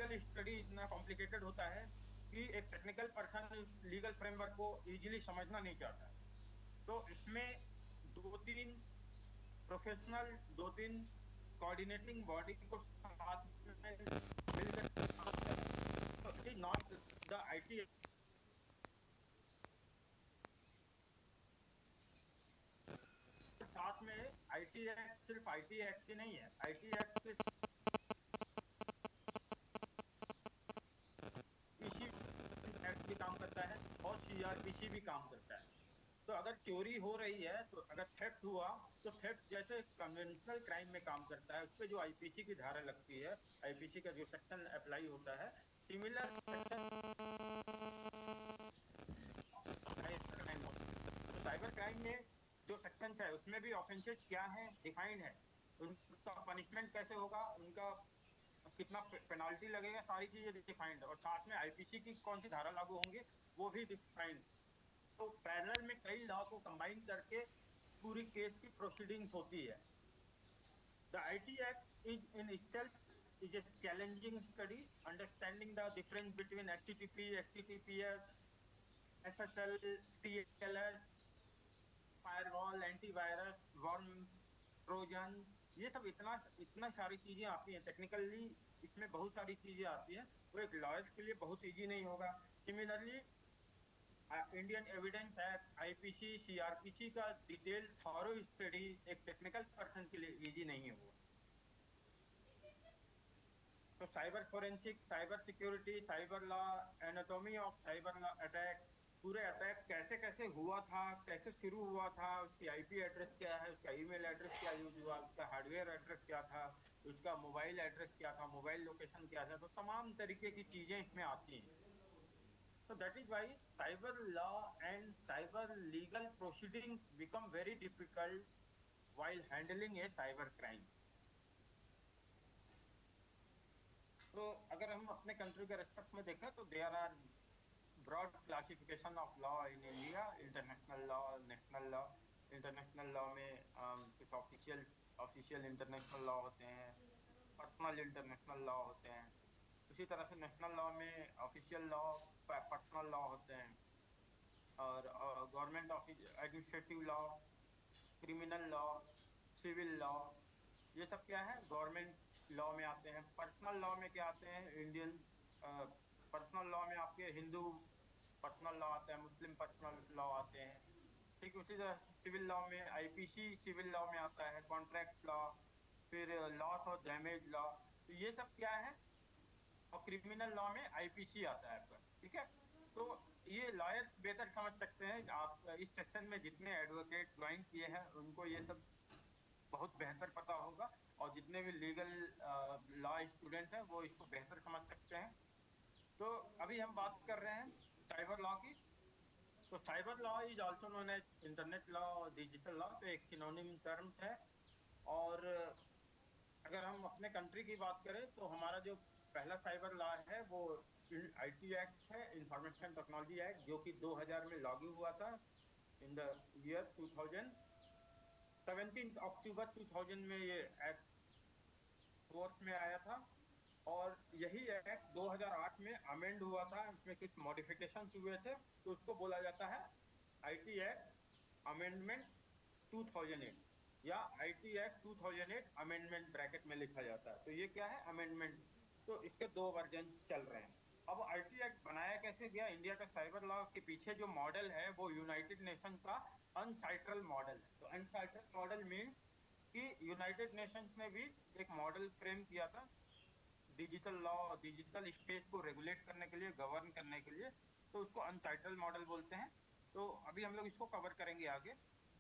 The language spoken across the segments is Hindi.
लीगल स्टडी इतना कॉम्प्लिकेटेड होता है कि एक टेक्निकल पर्सन लीगल फ्रेमवर्क को इजीली समझना नहीं चाहता है। तो इसमें दो तीन प्रोफेशनल, दो तीन कोऑर्डिनेटिंग बॉडी को साथ में मिलकर काम किया जाता है। तो it is not the IT, साथ में आईटी एक्ट सिर्फ आईटी एक्ट ही नहीं है, आईटी एक्ट के पीसी एक्ट भी काम करता है और सीआरपीसी भी काम करता है। तो अगर चोरी हो रही है, तो अगर थेफ्ट हुआ, तो थेफ्ट जैसे कन्वेंशनल क्राइम में काम करता है, उस पर जो आईपीसी की धारा लगती है, आईपीसी का जो सेक्शन अप्लाई होता है, सिमिलर सेक्शन साइबर क्राइम होता है। तो साइबर क्राइम में जो सेक्शन है उसमें भी ऑफेंसेस क्या है डिफाइंड है, उनका पनिशमेंट कैसे होगा, उनका कितना पेनाल्टी लगेगा, सारी चीजें डिफाइंड है, और साथ में आईपीसी की कौन सी धारा लागू होंगे वो भी डिफाइंड। तो पैरेलल में कई लॉ को कंबाइन करके पूरी केस की प्रोसीडिंग्स होती है। The IT act is in itself is a challenging study understanding the difference between HTTP, HTTPS, SSL, TLS, firewall, antivirus, worm, Trojan, ये सब इतना इतना सारी चीजें आती हैं टेक्निकली, इसमें बहुत सारी चीजें आती हैं, वो एक लॉयर्स के लिए बहुत इजी नहीं होगा। Similarly Indian evidence act, IPC, CrPC का डिटेल थॉरो स्टडी एक टेक्निकल पर्सन के लिए इजी नहीं होगा। तो cyber forensic, cyber security, cyber law, anatomy of cyber law attack, पूरे अटैक कैसे कैसे हुआ था, कैसे शुरू हुआ था, उसकी आईपी एड्रेस क्या है, उसका ईमेल एड्रेस क्या यूज हुआ, उसका हार्डवेयर एड्रेस क्या था, उसका मोबाइल एड्रेस क्या था, मोबाइल लोकेशन क्या था, तो तमाम तरीके की चीजें इसमें आती हैं। So that is why cyber law and cyber legal proceedings become very difficult while handling a cyber crime. तो अगर हम अपने कंट्री के रेस्पेक्ट में देखें तो there are broad classification of law in India, international law, national law. International law में कुछ ऑफिशियल ऑफिशियल इंटरनेशनल लॉ होते हैं, पर्सनल इंटरनेशनल लॉ होते हैं। उसी तरह से नेशनल लॉ में ऑफिशियल लॉ, पर्सनल लॉ होते हैं, और government office administrative law, criminal law, civil law, ये सब क्या है गवर्नमेंट लॉ में आते हैं। पर्सनल लॉ में क्या आते हैं, इंडियन पर्सनल लॉ में आपके हिंदू पर्सनल लॉ आता है, मुस्लिम पर्सनल लॉ आते हैं। ठीक उसी तरह सिविल लॉ में आईपीसी सिविल लॉ में आता है, कॉन्ट्रैक्ट लॉ, फिर लॉस और डैमेज लॉ, तो ये सब क्या है। और क्रिमिनल लॉ में आईपीसी आता है आपका, ठीक है। तो ये लॉयर्स बेहतर समझ सकते हैं, आप इस सेक्शन में जितने एडवोकेट ज्वाइन किए हैं उनको ये सब बहुत बेहतर पता होगा, और जितने भी लीगल लॉ स्टूडेंट हैं वो इसको बेहतर समझ सकते हैं। तो अभी हम बात कर रहे हैं साइबर लॉ की। तो cyber law is also known as internet law, digital law, तो एक सिनोनिम टर्म्स है। और अगर हम अपने कंट्री की बात करें तो हमारा जो पहला साइबर लॉ है वो आईटी एक्ट है, इंफॉर्मेशन टेक्नोलॉजी एक्ट, जो कि 2000 में लागू हुआ था, इन द ईयर 2000। 17 अक्टूबर 2000 में ये एक्ट फोर्स में आया था। और यही एक्ट 2008 में अमेंड हुआ था, इसमें कुछ मॉडिफिकेशंस हुए थे, तो उसको बोला जाता है आईटी एक्ट अमेंडमेंट 2008, या आईटी एक्ट 2008 अमेंडमेंट ब्रैकेट में लिखा जाता है। तो ये क्या है, अमेंडमेंट। तो इसके दो वर्जन चल रहे हैं। अब आईटी एक्ट बनाया कैसे गया, इंडिया का साइबर लॉ के पीछे जो मॉडल है वो यूनाइटेड नेशन का अनसाइट्रल मॉडल है। तो अनसाइट्रल मॉडल मीन्स कि यूनाइटेड नेशंस ने भी एक मॉडल फ्रेम किया था डिजिटल लॉ, डिजिटल स्पेस को रेगुलेट करने के लिए, गवर्न करने के लिए, तो उसको अनटाइटल मॉडल बोलते हैं। तो अभी हम लोग इसको कवर करेंगे आगे।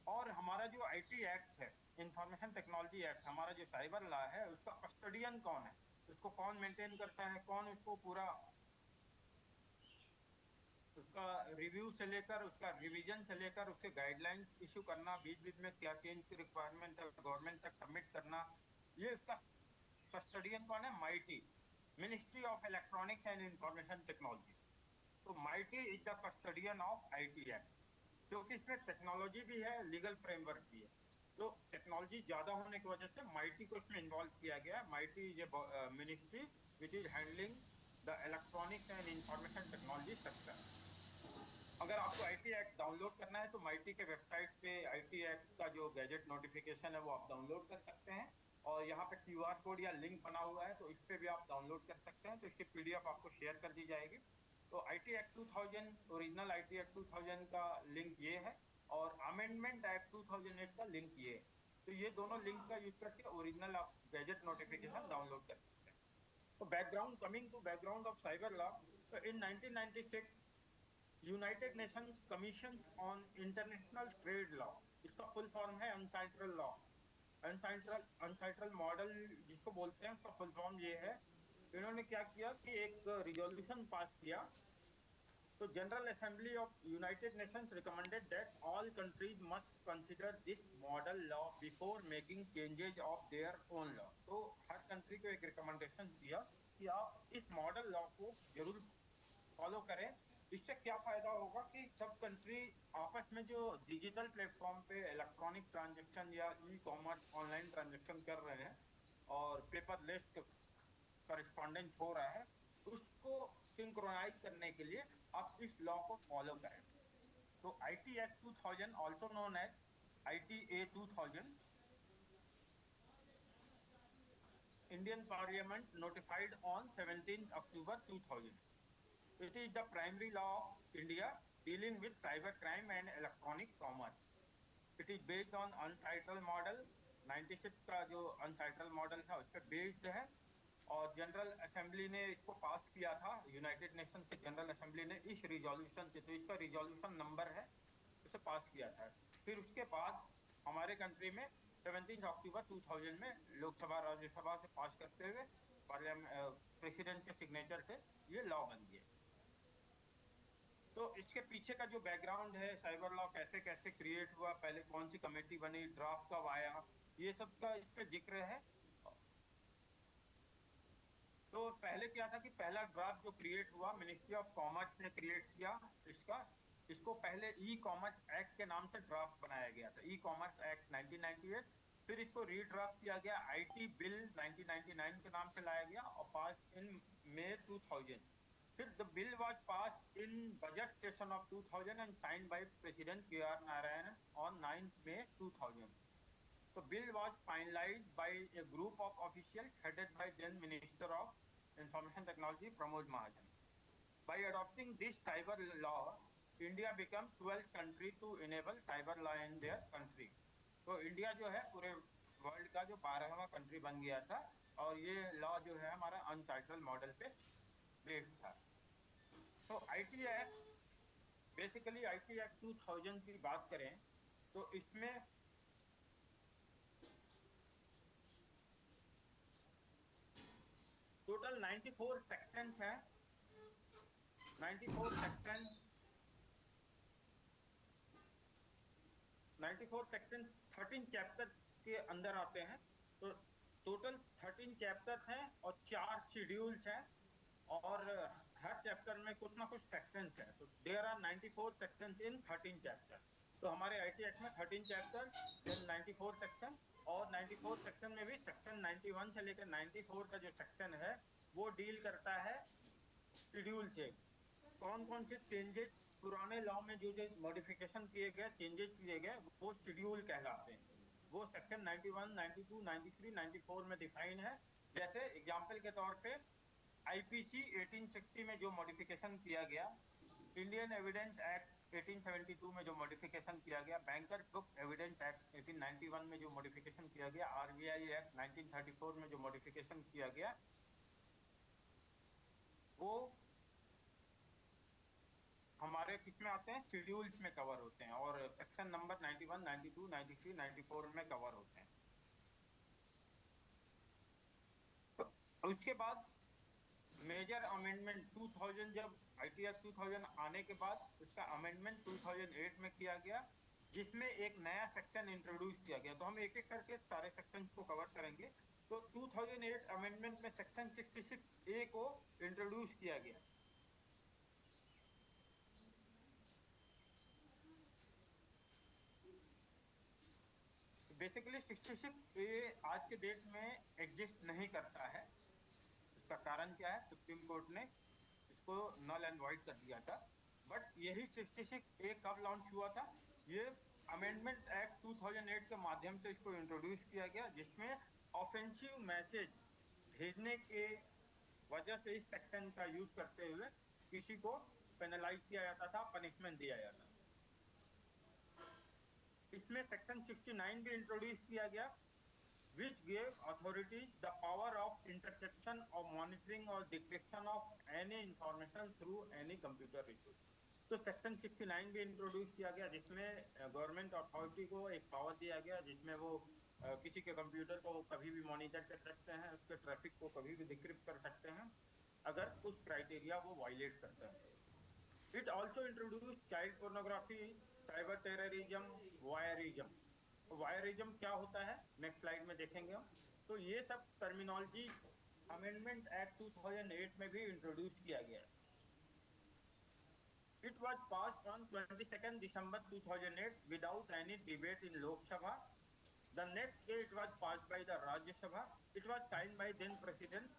और हमारा जो आईटी एक्ट है, इंफॉर्मेशन टेक्नोलॉजी एक्ट, हमारा जो साइबर लॉ है, उसका कस्टोडियन कौन है, उसको कौन मेंटेन करता है, कौन उसको पूरा उसका रिव्यू से लेकर, उसका रिवीजन से लेकर, उसके गाइडलाइंस इशू करना, बीच बीच में क्या चेंज की रिक्वायरमेंट है गवर्नमेंट तक सबमिट करना, ये उसका कस्टोडियन कौन है, MeitY, ministry of electronics and information technology. तो MeitY is the custodian of IT act, क्योंकि इसमें टेक्नोलॉजी भी है, लीगल फ्रेमवर्क भी है। तो टेक्नोलॉजी ज्यादा होने की वजह से माइटी को इसमें इन्वॉल्व किया गया है। Mighty is a ministry which is handling the electronics and information technology sector. अगर आपको आईटी एक्ट डाउनलोड करना है तो माइटी के वेबसाइट पे आईटी एक्ट का जो गैजेट नोटिफिकेशन है वो आप डाउनलोड कर सकते हैं। और यहाँ पे क्यूआर कोड या लिंक बना हुआ है, तो इस पे भी आप डाउनलोड कर सकते हैं, तो इसकी पीडीएफ आपको शेयर कर दी जाएगी। तो IT act 2000, original IT act 2000 का लिंक ये है, और अमेंडमेंट एक्ट 2008 का लिंक ये है। तो ये दोनों लिंक का यूज करके ओरिजिनल आप गैजेट नोटिफिकेशन डाउनलोड कर सकते हैं। तो background, coming to background of cyber law, तो in 1996 United Nations Commission on International Trade Law, इसका फुल फॉर्म है अनसाइट्रल लॉ, अनसाइट्रल अनसाइट्रल मॉडल जिसको बोलते हैं, उसका फुल फॉर्म ये है। इन्होंने क्या किया कि एक रिजोल्यूशन पास किया। तो general assembly of United Nations recommended that all countries must consider this model law before making changes of their own law. तो हर कंट्री को एक रिकमेंडेशन दिया कि आप इस मॉडल लॉ को जरूर फॉलो करें। इससे क्या फायदा होगा कि सब कंट्री आपस में जो डिजिटल प्लेटफॉर्म पे इलेक्ट्रॉनिक ट्रांजैक्शन या ई कॉमर्स ऑनलाइन ट्रांजैक्शन कर रहे हैं और पेपरलेस करस्पॉन्डेंस हो रहा है, उसको सिंक्रोनाइज करने के लिए आप इस लॉ को फॉलो करें। तो IT act 2000, also known as ITA 2000, Indian parliament notified on 17 October 2000। It is the primary law of India dealing with cyber crime and electronic commerce. It is based on UNCITRAL model, 96 का जो UNCITRAL मॉडल था उस पर बेस्ड है। और जनरल असेंबली ने इसको पास किया था, यूनाइटेड नेशन के जनरल असेंबली ने इस रिजोल्यूशन से, तो इसका रिजोल्यूशन नंबर है, उसे पास किया था। फिर उसके बाद हमारे कंट्री में 17 October 2000 में लोकसभा राज्यसभा से पास करते हुए पार्लियामेंट प्रेसिडेंट के सिग्नेचर से ये लॉ बन गया। तो इसके पीछे का जो बैकग्राउंड है, साइबर लॉ कैसे कैसे क्रिएट हुआ, पहले कौन सी कमेटी बनी, ड्राफ्ट कब आया, ये सब का इस पे जिक्र है। तो पहले क्या था कि पहला ड्राफ्ट जो क्रिएट हुआ, मिनिस्ट्री ऑफ कॉमर्स ने क्रिएट किया इसका। इसको पहले ई कॉमर्स एक्ट के नाम से ड्राफ्ट बनाया गया था, ई कॉमर्स एक्ट 1998। फिर इसको रीड्राफ्ट किया गया, आईटी बिल 1999 के नाम से लाया गया और पास इन May 2000। फिर the bill was pass in budget session of 2000 and signed by president के are Narayan on 9 May 2000। The bill was finalized by a group of officials headed by then Minister of Information Technology Pramod Mahajan. By adopting this cyber law, India became 12th country to enable cyber law in their country. तो इंडिया जो है पूरे वर्ल्ड का जो 12वां कंट्री बन गया था, और ये लॉ जो है हमारा अनसाइट्रल मॉडल पे बेस्ड था। तो IT act, basically IT act 2000 की बात करें तो इसमें टोटल 94 सेक्शंस हैं। 94 सेक्शन, 94 सेक्शन 13 चैप्टर के अंदर आते हैं। तो टोटल 13 चैप्टर्स हैं और 4 शेड्यूल्स हैं, और हर चैप्टर में कुछ ना कुछ सेक्शंस हैं। तो there are 94 sections in 13 chapter. तो हमारे आईटी एक्ट में 13 चैप्टर, देन 94 सेक्शन, और 94 सेक्शन में भी सेक्शन 91 से लेकर 94 का जो सेक्शन है वो डील करता है शेड्यूल से। कौन कौन से चेंजेस पुराने लॉ में जो जो मॉडिफिकेशन किए गए, चेंजेस किए गए, वो शेड्यूल कहलाते हैं। वो सेक्शन 91, 92, 93, 94 में डिफाइन है। जैसे एग्जांपल के तौर पे आईपीसी 1860 में जो मॉडिफिकेशन किया गया, इंडियन एविडेंस एक्ट 1872 में जो मॉडिफिकेशन किया गया, बैंकर बुक एविडेंस एक्ट 1891 में जो मॉडिफिकेशन किया गया, आरबीआई एक्ट 1934 में जो मॉडिफिकेशन किया गया, वो हमारे किसमें आते हैं, शेड्यूल्स में कवर होते हैं, और सेक्शन नंबर 91, 92, 93, 94 में कवर होते हैं। तो उसके बाद मेजर अमेंडमेंट 2000, जब आईटी एक्ट 2000 आने के बाद उसका अमेंडमेंट 2008 में किया गया, जिसमें एक नया सेक्शन इंट्रोड्यूस किया गया। तो हम एक एक करके सारे सेक्शन को कवर करेंगे। तो 2008 अमेंडमेंट में सेक्शन 66A को इंट्रोड्यूस किया गया। बेसिकली 66A आज के डेट में एग्जिस्ट नहीं करता है। इसका कारण क्या है, सुप्रीम कोर्ट ने इसको नल एंड वॉइड कर दिया था। बट यही 66 ए कब लॉन्च हुआ था, ये अमेंडमेंट एक्ट 2008 के माध्यम से इसको इंट्रोड्यूस किया गया, जिसमें ऑफेंसिव मैसेज भेजने के वजह से इस सेक्शन का यूज करते हुए किसी को पेनलाइज किया जाता था, पनिशमेंट दिया जाता था। इसमें सेक्शन 69 भी इंट्रोड्यूस किया गया, which gave authorities the power of interception of monitoring or decryption of any information through any computer resource। तो सेक्शन 69 भी इंट्रोड्यूस किया गया, जिसमें गवर्नमेंट अथॉरिटी को एक पावर दिया गया, जिसमें वो किसी के कंप्यूटर को कभी भी मॉनिटर कर सकते हैं, उसके ट्रैफिक को कभी भी डिक्रिप्ट कर सकते हैं अगर उस क्राइटेरिया वो वायलेट करते हैं। It also introduce child pornography, cyber terrorism, voyeurism. Voyeurism क्या होता है नेक्स्ट स्लाइड में देखेंगे हम। तो ये सब टर्मिनोलॉजी अमेंडमेंट एक्ट 2008 में भी इंट्रोड्यूस किया गया है। It was passed on 22nd December 2008 without any debate in Lok Sabha. The next day it was passed by the Rajya Sabha. It was signed by then President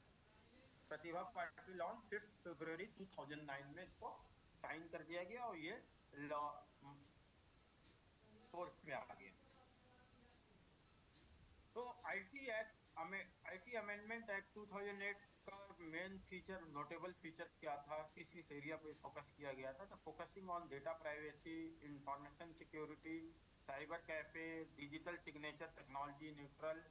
Pratibha Patil on 5 फरवरी 2009 में इसको साइन कर दिया गया और ये लॉ फोर्स में आ गया। तो आईटी अमेंडमेंट एक्ट 2008 का मेन फीचर, नोटेबल फीचर्स क्या था, किस किस एरिया पे फोकस किया गया था, तो focusing on data privacy, information security, cyber cafe, digital signature technology neutral,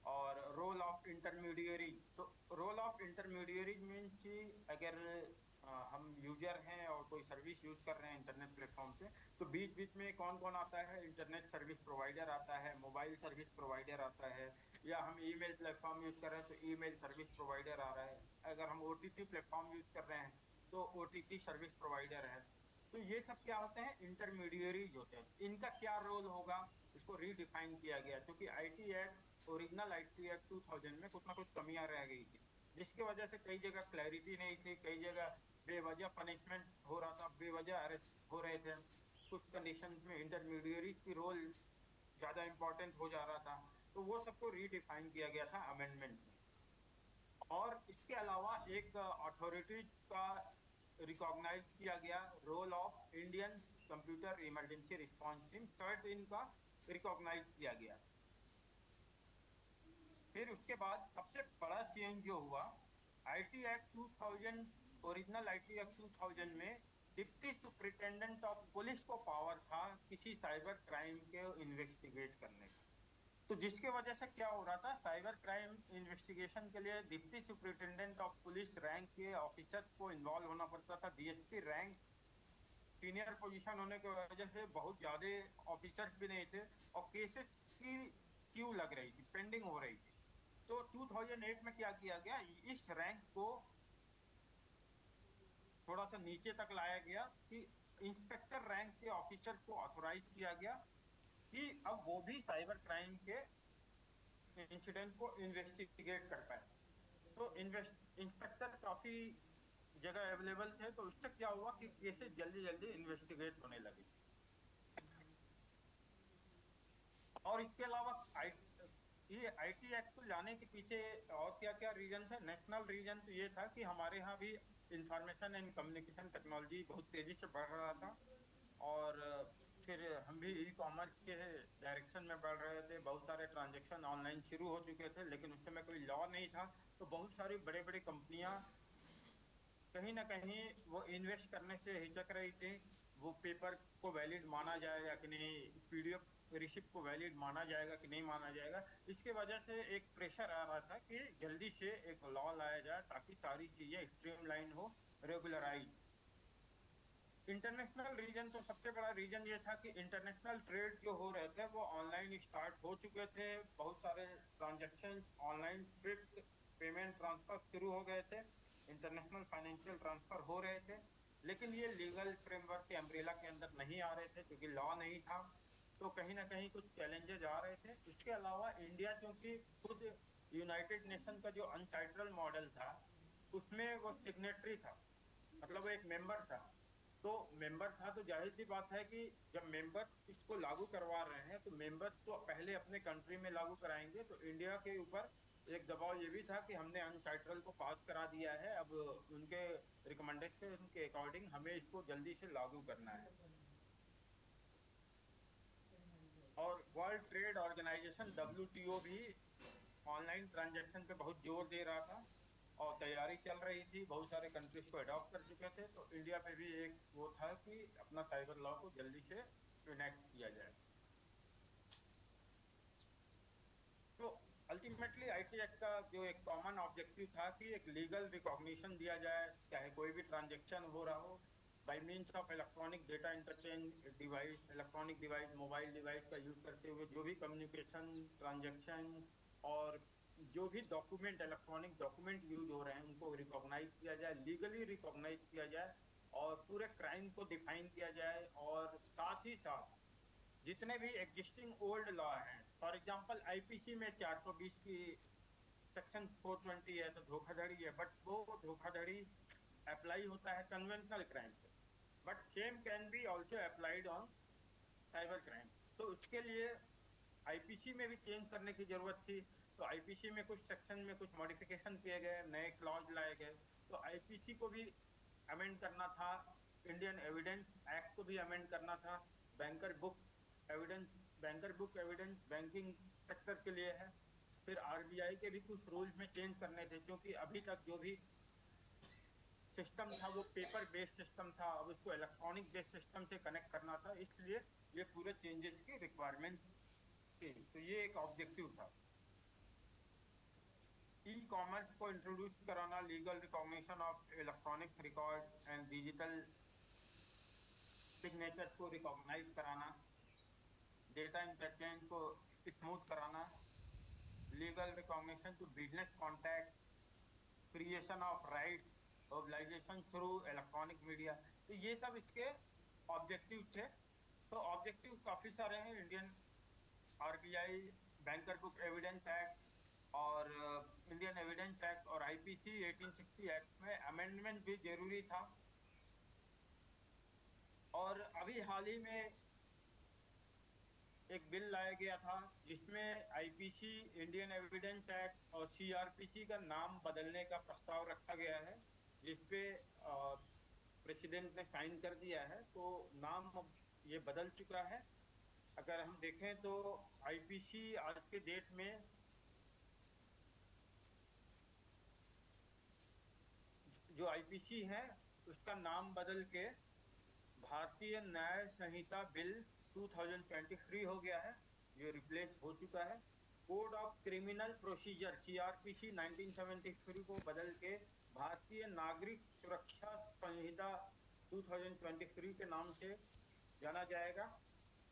और रोल ऑफ इंटरमीडियरी। तो रोल ऑफ इंटरमीडियरी मीन्स कि अगर हम यूजर हैं और कोई सर्विस यूज कर रहे हैं इंटरनेट प्लेटफॉर्म से, तो बीच बीच में कौन कौन आता है, इंटरनेट सर्विस प्रोवाइडर आता है, मोबाइल सर्विस प्रोवाइडर आता है, या हम ईमेल प्लेटफॉर्म यूज कर रहे हैं तो ईमेल सर्विस प्रोवाइडर आ रहा है, अगर हम ओटीटी प्लेटफॉर्म यूज कर रहे हैं तो ओटीटी सर्विस प्रोवाइडर है। तो ये सब क्या होते हैं, इंटरमीडियरीज होते हैं। इनका क्या रोल होगा, इसको रीडिफाइन किया गया, क्योंकि IT act, original IT act 2000 में कुछ ना कुछ कमियां रह गई थी, जिसकी वजह से कई जगह क्लैरिटी नहीं थी, कई जगह बेवजह पनिशमेंट हो रहा था, बेवजह अरेस्ट हो रहे थे, कुछ कंडीशंस में इंटरमीडियरी की रोल ज्यादा इंपॉर्टेंट हो जा रहा था। तो वो सबको रीडिफाइन किया गया था अमेंडमेंट में। और इसके अलावा एक अथॉरिटीज का रिकॉग्नाइज किया गया, role of Indian Computer Emergency Response Team, third इनका रिकॉग्नाइज किया गया। फिर उसके बाद सबसे बड़ा चेंज जो हुआ, IT act 2000, original IT act 2000 में डिप्टी सुपरिटेंडेंट ऑफ पुलिस को पावर था किसी साइबर क्राइम के इन्वेस्टिगेट करने का। तो जिसके वजह से क्या हो रहा था, साइबर क्राइम इन्वेस्टिगेशन के लिए deputy superintendent of police rank के ऑफिसर्स को इन्वॉल्व होना पड़ता था। डीएसपी रैंक सीनियर पोजीशन होने की वजह से बहुत ज्यादा ऑफिसर्स भी नहीं थे, और केसेस की क्यू लग रही थी, पेंडिंग हो रही थी। तो 2008 में क्या किया गया, इस रैंक को थोड़ा सा नीचे तक लाया गया कि इंस्पेक्टर रैंक के ऑफिसर को ऑथोराइज किया गया कि अब वो भी साइबर क्राइम के इंसिडेंट को इन्वेस्टिगेट कर पाए। तो इंस्पेक्टर काफी जगह अवेलेबल थे, तो उससे क्या हुआ कि केसेस जल्दी जल्दी इन्वेस्टिगेट होने लगे। और इसके अलावा ये आईटी एक्ट को लाने के पीछे और क्या क्या रीजन है। नेशनल रीजन तो ये था कि हमारे यहाँ भी इंफॉर्मेशन एंड कम्युनिकेशन टेक्नोलॉजी बहुत तेजी से बढ़ रहा था, और फिर हम भी ई कॉमर्स के डायरेक्शन में बढ़ रहे थे, बहुत सारे ट्रांजेक्शन ऑनलाइन शुरू हो चुके थे, लेकिन उस समय कोई लॉ नहीं था। तो बहुत सारी बड़े बड़ी कंपनियां कहीं ना कहीं वो इन्वेस्ट करने से हिचक रही थी, वो पेपर को वैलिड माना जाएगा कि नहीं, पीडीएफ रिसिप्ट को वैलिड माना जाएगा कि नहीं माना जाएगा। इसके वजह से एक प्रेशर आ रहा था कि जल्दी से एक लॉ लाया जाए ताकि सारी चीजें स्ट्रीमलाइन हो, रेगुलराइज। इंटरनेशनल रीजन तो सबसे बड़ा रीजन ये था कि इंटरनेशनल ट्रेड जो हो रहे थे वो ऑनलाइन स्टार्ट हो चुके थे, बहुत सारे transaction online Swift payment transfer शुरू हो गए थे, इंटरनेशनल फाइनेंशियल ट्रांसफर हो रहे थे, लेकिन ये लीगल फ्रेमवर्क के अम्ब्रेला के अंदर नहीं आ रहे थे क्योंकि लॉ नहीं था। तो कहीं ना कहीं कुछ चैलेंजेस आ रहे थे। इसके अलावा इंडिया क्योंकि खुद यूनाइटेड नेशन का जो अनसाइट्रल मॉडल था उसमें वो सिग्नेटरी था, मतलब वो एक मेंबर था। तो मेंबर था तो जाहिर सी बात है कि जब मेंबर इसको लागू करवा रहे हैं तो मेंबर्स तो पहले अपने कंट्री में लागू कराएंगे, तो इंडिया के ऊपर एक दबाव ये भी था कि हमने अनचार्टरल को पास करा दिया है, अब उनके रिकमेंडेशन के अकॉर्डिंग हमें इसको जल्दी से लागू करना है। और वर्ल्ड ट्रेड ऑर्गेनाइजेशन WTO भी ऑनलाइन ट्रांजैक्शन पे बहुत जोर दे रहा था और तैयारी चल रही थी, बहुत सारे कंट्रीज को अडॉप्ट कर चुके थे, तो इंडिया पे भी एक वो था कि अपना साइबर लॉ को जल्दी से इनेक्ट किया जाए। तो अल्टीमेटली आईटी एक्ट का जो एक कॉमन ऑब्जेक्टिव था कि एक लीगल रिकॉग्निशन दिया जाए, चाहे कोई भी ट्रांजैक्शन हो रहा हो bye means of electronic data interchange device, electronic device, mobile device का यूज करते हुए जो भी कम्युनिकेशन, ट्रांजैक्शन और जो भी डॉक्यूमेंट, इलेक्ट्रॉनिक डॉक्यूमेंट यूज हो रहे हैं उनको रिकॉग्नाइज किया जाए, लीगली रिकॉग्नाइज किया जाए और पूरे क्राइम को डिफाइन किया जाए। और साथ ही साथ जितने भी एग्जिस्टिंग ओल्ड लॉ हैं, फॉर एग्जांपल आईपीसी में 420 की सेक्शन 420 है तो धोखाधड़ी है, बट वो धोखाधड़ी अप्लाई होता है कन्वेंशनल क्राइम पे, but same can be also applied on cyber crime. तो उसके लिए आईपीसी में भी चेंज करने की जरूरत थी, तो आईपीसी में कुछ सेक्शन में कुछ मॉडिफिकेशन किए गए, नए क्लॉज लाए गए, तो आईपीसी को भी अमेंड करना था, इंडियन एविडेंस एक्ट को भी अमेंड करना था, banker book evidence, banker book evidence banking sector के लिए है। फिर आरबीआई के भी कुछ रूल्स में चेंज करने थे, क्योंकि अभी तक जो भी सिस्टम था वो पेपर बेस्ड सिस्टम था, अब उसको इलेक्ट्रॉनिक बेस्ड सिस्टम से कनेक्ट करना था, इसलिए ये पूरे चेंजेस की रिक्वायरमेंट थी। तो ये एक ऑब्जेक्टिव था। ई कॉमर्स को इंट्रोड्यूस कराना, legal recognition of electronic record and digital signature को रिकॉग्नाइज कराना, डेटा इंटरचेंज को स्मूथ कराना, legal recognition to business contact, creation of rights, mobilisation through electronic media, तो ये सब इसके ऑब्जेक्टिव थे। तो ऑब्जेक्टिव काफी सारे हैं, Indian RBI, banker book evidence act और इंडियन एविडेंस एक्ट और आईपीसी 1860 एक्ट में अमेंडमेंट भी जरूरी था। और अभी हाल ही में एक बिल लाया गया था जिसमें आईपीसी, इंडियन एविडेंस एक्ट और सीआरपीसी का नाम बदलने का प्रस्ताव रखा गया है, जिसपे प्रेसिडेंट ने साइन कर दिया है, तो नाम अब ये बदल चुका है। अगर हम देखें तो आईपीसी आज के डेट में, जो आईपीसी है उसका नाम बदल के भारतीय न्याय संहिता बिल 2023 हो गया है, जो रिप्लेस हो चुका है। Code of criminal procedure CrPC 1973 को बदल के भारतीय नागरिक सुरक्षा संहिता 2023 के नाम से जाना जाएगा।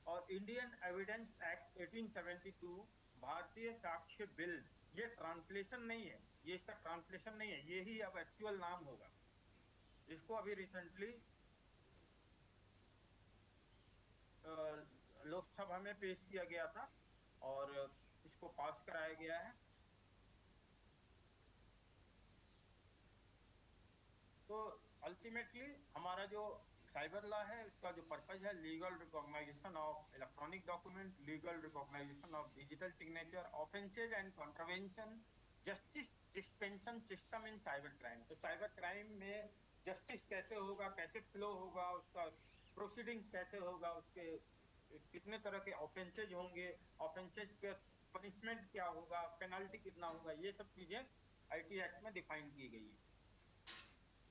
और इंडियन एविडेंस एक्ट 1872 भारतीय साक्ष्य बिल, ये ट्रांसलेशन नहीं है, ये इसका ट्रांसलेशन नहीं है, ये ही अब एक्चुअल नाम होगा। इसको अभी रिसेंटली लोकसभा में पेश किया गया था और इसको पास कराया गया है। तो अल्टीमेटली हमारा जो साइबर लॉ है उसका जो पर्पज है, legal recognisation of electronic document, legal recognisation of digital signature, offences and contravention, justice dispensation system in cyber crime. तो साइबर क्राइम में जस्टिस कैसे होगा, कैसे फ्लो होगा, उसका प्रोसीडिंग कैसे होगा, उसके कितने तरह के ऑफेंसेज होंगे, ऑफेंसेज पे पनिशमेंट क्या होगा, पेनल्टी कितना होगा, ये सब चीजें आईटी एक्ट में डिफाइन की गई है।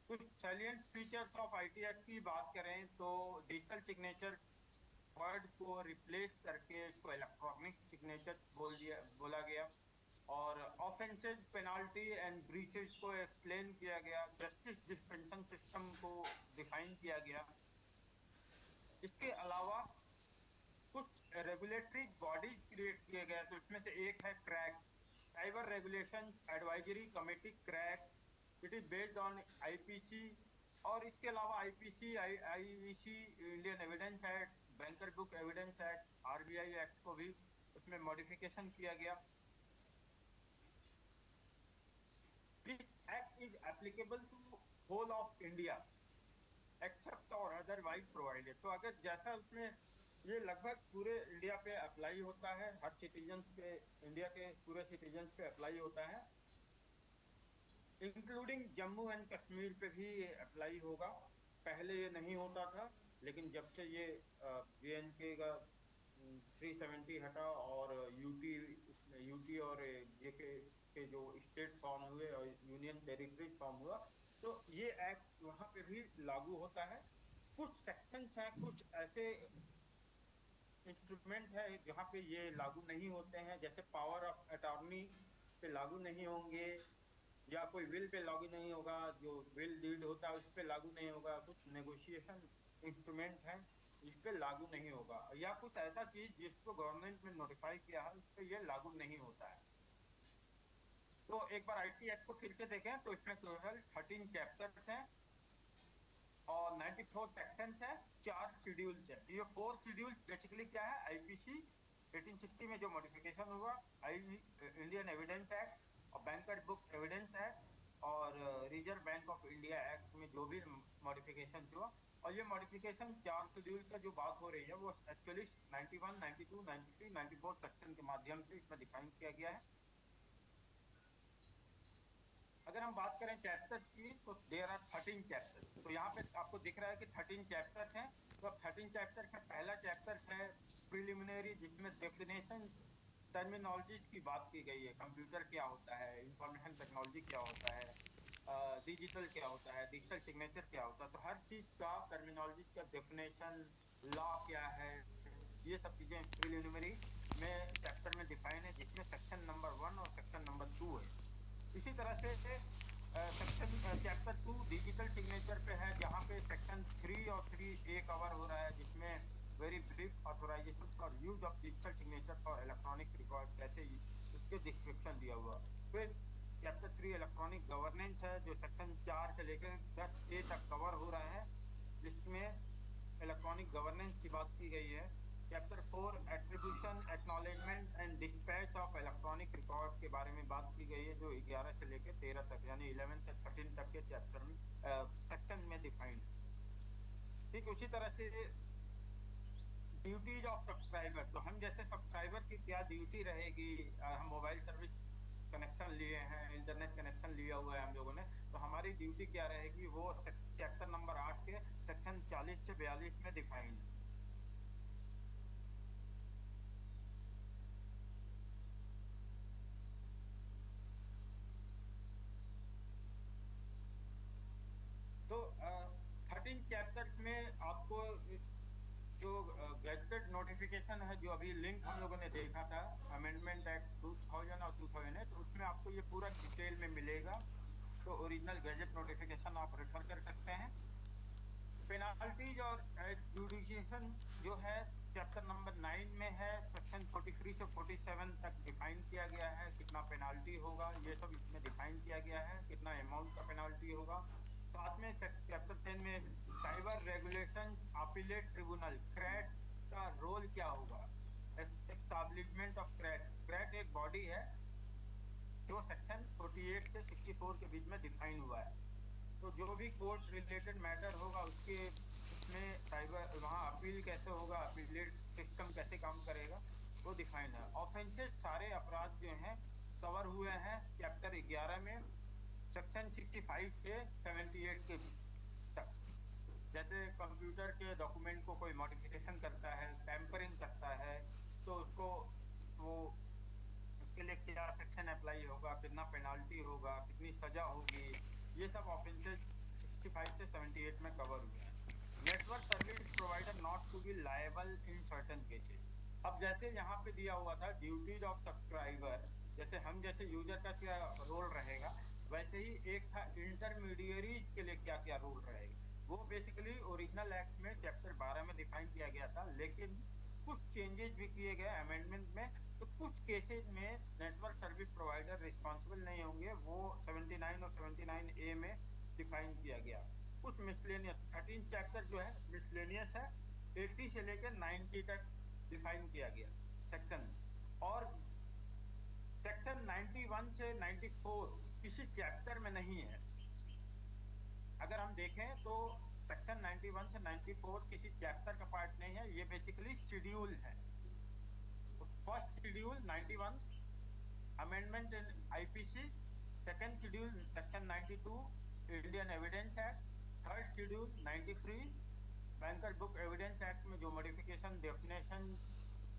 कुछ salient features of IT act की बात करें तो डिजिटल सिग्नेचर वर्ड को रिप्लेस करके इसको इलेक्ट्रॉनिक सिग्नेचर बोला गया। और ऑफेंसेज, पेनाल्टी एंड ब्रीचेस को एक्सप्लेन किया गया, जस्टिस डिस्पेंशन सिस्टम को डिफाइन किया गया। इसके अलावा कुछ रेगुलेटरी बॉडीज क्रिएट किए गए, तो इसमें से एक है crack, cyber regulation advisory committee crack. It is based on IPC, और इसके अलावा IPC, IVC, Indian evidence act, banker book evidence act, RBI act को भी उसमें मॉडिफिकेशन किया गया। This act is applicable to whole of India except और अदरवाइज प्रोवाइडेड। तो अगर जैसा उसमें ये लगभग पूरे इंडिया पे अप्लाई होता है, हर सिटीजन पे, इंडिया के पूरे सिटीजन पे अप्लाई होता है, इंक्लूडिंग जम्मू एंड कश्मीर पे भी ये अप्लाई होगा। पहले ये नहीं होता था, लेकिन जब से ये JNK का 370 हटा और यूटी, इसमें यूटी और JK के जो स्टेट फॉर्म हुए और यूनियन टेरिटरीज फॉर्म हुआ, तो ये एक्ट वहां पे भी लागू होता है। कुछ सेक्शंस हैं, कुछ ऐसे इंस्ट्रूमेंट है जहाँ पे ये लागू नहीं होते हैं, जैसे पावर ऑफ अटॉर्नी पे लागू नहीं होंगे, या कोई विल पे लागू नहीं होगा, जो विल डीड होता है उस पे लागू नहीं होगा, कुछ नेगोशिएशन इंस्ट्रूमेंट है जिस पे लागू नहीं होगा, या कुछ ऐसा चीज जिसको गवर्नमेंट ने नोटिफाई किया है उस पे ये लागू नहीं होता है। तो एक बार IT एक्ट को फिर से देखें तो इसमें टोटल 13 चैप्टर्स हैं और 94 सेक्शंस है, 4 शेड्यूल्स है। ये 4 शेड्यूल्स बेसिकली क्या है, IPC 1860 में जो मॉडिफिकेशन हुआ, आई इंडियन एविडेंस एक्ट और बैंकर्स बुक एविडेंस एक्ट और reserve bank of India act में जो भी मॉडिफिकेशन हुआ। और ये मॉडिफिकेशन 4 शेड्यूल का जो बात हो रही है वो एक्चुअली 91, 92, 93, 94 सेक्शन के माध्यम से इसमें डिफाइन किया गया है। अगर हम बात करें चैप्टर्स की तो देयर आर 13 चैप्टर्स। तो यहाँ पे आपको दिख रहा है कि 13 चैप्टर्स हैं। तो अब 13 चैप्टर्स में पहला चैप्टर है प्रिलिमिनरी, जिसमें डेफिनेशन टर्मिनोलॉजीज की बात की गई है। कंप्यूटर क्या होता है, इंफॉर्मेशन टेक्नोलॉजी क्या होता है, डिजिटल क्या होता है, डिजिटल सिग्नेचर क्या होता है, तो हर चीज का टर्मिनोलॉजी का डेफिनेशन, लॉ क्या है, ये सब चीजें प्रिलिमिनरी में चैप्टर में डिफाइन है, जिसमें सेक्शन नंबर 1 और सेक्शन नंबर 2 है। इसी तरह से सेक्शन चैप्टर 2 डिजिटल सिग्नेचर पे है, जहाँ पे सेक्शन 3 और 3A कवर हो रहा है, जिसमें very brief authorisation for use of digital signature for electronic record, कैसे उसके डिस्क्रिप्शन दिया हुआ। फिर चैप्टर 3 इलेक्ट्रॉनिक गवर्नेंस है, जो सेक्शन 4 से लेकर 10A तक कवर हो रहा है, जिसमें इलेक्ट्रॉनिक गवर्नेंस की बात की गई है। Chapter 4 attribution, acknowledgement and dispatch of electronic record के बारे में बात की गई है, जो 11 से लेकर 13 तक, यानी 11 से 13 तक के चैप्टर में सेक्शन में डिफाइंड है। ठीक उसी तरह से ड्यूटीज ऑफ सब्सक्राइबर, तो हम जैसे सब्सक्राइबर की क्या ड्यूटी रहेगी, हम मोबाइल सर्विस कनेक्शन लिए हैं, इंटरनेट कनेक्शन लिया हुआ है हम लोगों ने, तो हमारी ड्यूटी क्या रहेगी, वो चैप्टर नंबर 8 के सेक्शन 40 से 42 में डिफाइंड है। तो 13 चैप्टर्स में आपको जो गैजेटेड नोटिफिकेशन है, जो अभी लिंक हम लोगों ने देखा था, अमेंडमेंट एक्ट 2000 और 2008, तो उसमें आपको ये पूरा डिटेल में मिलेगा। तो ओरिजिनल गैजेट नोटिफिकेशन आप रेफर कर सकते हैं। पेनाल्टीज और एडजुडिकेशन जो है चैप्टर नंबर 9 में है, सेक्शन 43 से 47 तक डिफाइन किया गया है, कितना पेनाल्टी होगा ये सब इसमें डिफाइन किया गया है, कितना अमाउंट का पेनाल्टी होगा। साथ में चैप्टर 10 में cyber regulation appellate tribunal, CRAT का रोल क्या होगा, एस्टैब्लिशमेंट ऑफ क्रैट। क्रैट एक बॉडी है जो सेक्शन 48 से 64 के बीच में डिफाइन हुआ है। तो जो भी कोर्ट रिलेटेड मैटर होगा उसके, उसमें साइबर वहाँ अपील कैसे होगा, अपीलेट सिस्टम कैसे काम करेगा, वो डिफाइन है। ऑफेंसेस सारे अपराध जो हैं कवर हुए हैं चैप्टर 11 में, सेक्शन 65 से 78 के तक। जैसे कंप्यूटर के डॉक्यूमेंट को कोई मॉडिफिकेशन करता है, टैंपरिंग करता है, तो उसको वो उसके लिए क्या सेक्शन अप्लाई होगा, कितना पेनाल्टी होगा, कितनी सजा होगी, ये सब ऑफेंसेस 65 से 78 में कवर हुए हैं। Network service provider not to be liable in certain cases. अब जैसे यहाँ पे दिया हुआ था ड्यूटीज ऑफ सब्सक्राइबर, जैसे हम जैसे यूजर का क्या रोल रहेगा, वैसे ही एक था इंटरमीडियरीज के लिए क्या क्या रोल रहेगा। वो बेसिकली ओरिजिनल एक्ट में चैप्टर 12 में डिफाइन किया गया था, लेकिन कुछ चेंजेस भी किए गए अमेंडमेंट में। तो कुछ केसेस में नेटवर्क सर्विस प्रोवाइडर रिस्पॉन्सिबल नहीं होंगे, वो 79 और 79A में डिफाइन किया गया। कुछ मिसलेनियस 13 चैप्टर जो है मिसलेनियस है, 80 से लेकर 90 तक डिफाइन किया गया सेक्शन। और सेक्शन 91 से 94 किसी चैप्टर में नहीं है। अगर हम देखें तो सेक्शन 91 से 94 किसी चैप्टर का पार्ट नहीं है, ये बेसिकली शेड्यूल है। तो first schedule 91 amendment in IPC, second schedule section 92 Indian evidence act, third schedule 93 banker book evidence act में जो मॉडिफिकेशन डेफिनेशन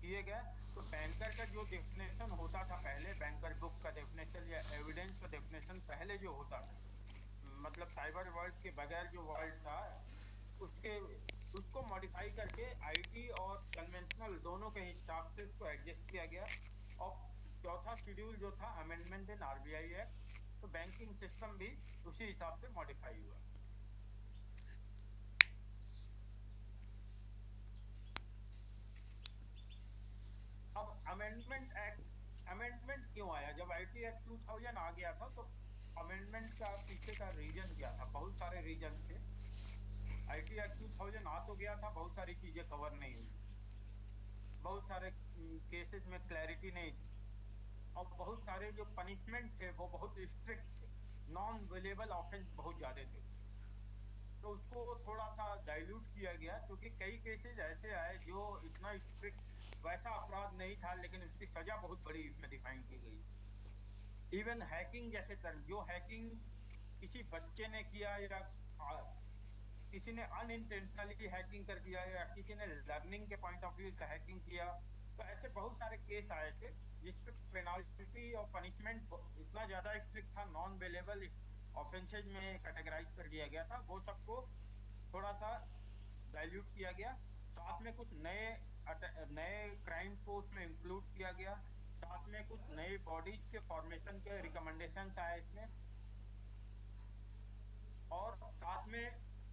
किए गए। तो बैंकर का जो डेफिनेशन होता था पहले, बैंकर बुक का डेफिनेशन या एविडेंस का डेफिनेशन पहले जो होता था, मतलब साइबर वर्ल्ड के बगैर जो वर्ल्ड था, उसके उसको मॉडिफाई करके आईटी और कन्वेंशनल दोनों के हिसाब से उसको एडजस्ट किया गया। और चौथा शेड्यूल जो था अमेंडमेंट इन आरबीआई एक्ट, तो बैंकिंग सिस्टम भी उसी हिसाब से मॉडिफाई हुआ। अब अमेंडमेंट क्यों आया? जब आईटी एक्ट 2000 आ गया था तो अमेंडमेंट का पीछे का रीजन क्या था? बहुत सारे रीजन थे। आईटी एक्ट 2000 आ तो गया था, बहुत सारी चीजें कवर नहीं हुई, बहुत सारे केसेस में क्लैरिटी नहीं थी, और बहुत सारे जो पनिशमेंट थे वो बहुत स्ट्रिक्ट थे, नॉन वेलेबल ऑफेंस बहुत ज्यादा थे। तो उसको थोड़ा सा डाइल्यूट किया गया, क्योंकि कई केसेस ऐसे आए जो इतना स्ट्रिक्ट वैसा अपराध नहीं था, लेकिन उसकी सजा बहुत बड़ी इसमें डिफाइन की गई। इवन हैकिंग जैसे टर्म, जो हैकिंग किसी बच्चे ने किया या किसी ने अनइंटेंशनली हैकिंग कर दिया या किसी ने लर्निंग के पॉइंट ऑफ व्यू से हैकिंग किया, तो ऐसे बहुत सारे केस आए थे जिसपे पेनाल्टी और पनिशमेंट इतना ज्यादा स्ट्रिक्ट था, नॉन बेलेबल ऑफेंसेज में कैटेगराइज कर दिया गया था, वो सबको थोड़ा सा डाइल्यूट किया गया। साथ में कुछ नए नए क्राइम को उसमें इंक्लूड किया गया, साथ में कुछ नए बॉडीज के फॉर्मेशन के रिकमेंडेशन आए इसमें, और साथ में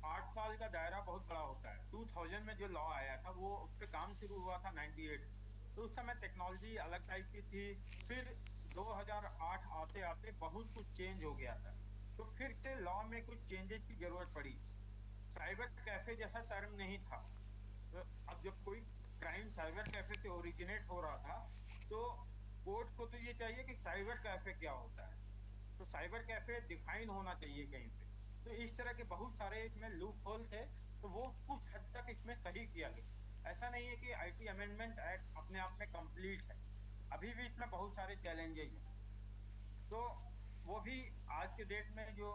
8 साल का दायरा बहुत बड़ा होता है। 2000 में जो लॉ आया था वो उस पर काम शुरू हुआ था 98, तो उस समय टेक्नोलॉजी अलग टाइप की थी। फिर 2008 आते आते बहुत कुछ चेंज हो गया था, तो फिर से लॉ में कुछ चेंजेस की जरूरत पड़ी। साइबर कैफे जैसा टर्म नहीं था। तो अब जब कोई क्राइम साइबर कैफे से ओरिजिनेट हो रहा था, तो कोर्ट को तो ये चाहिए कि साइबर कैफे क्या होता है, तो साइबर कैफे डिफाइन होना चाहिए कहीं पे। तो इस तरह के बहुत सारे इसमें लूप होल थे, तो वो कुछ हद तक इसमें सही किया गया। ऐसा नहीं है कि आईटी अमेंडमेंट एक्ट अपने आप में कंप्लीट है, अभी भी इसमें बहुत सारे चैलेंजेस हैं। तो वो भी आज के डेट में जो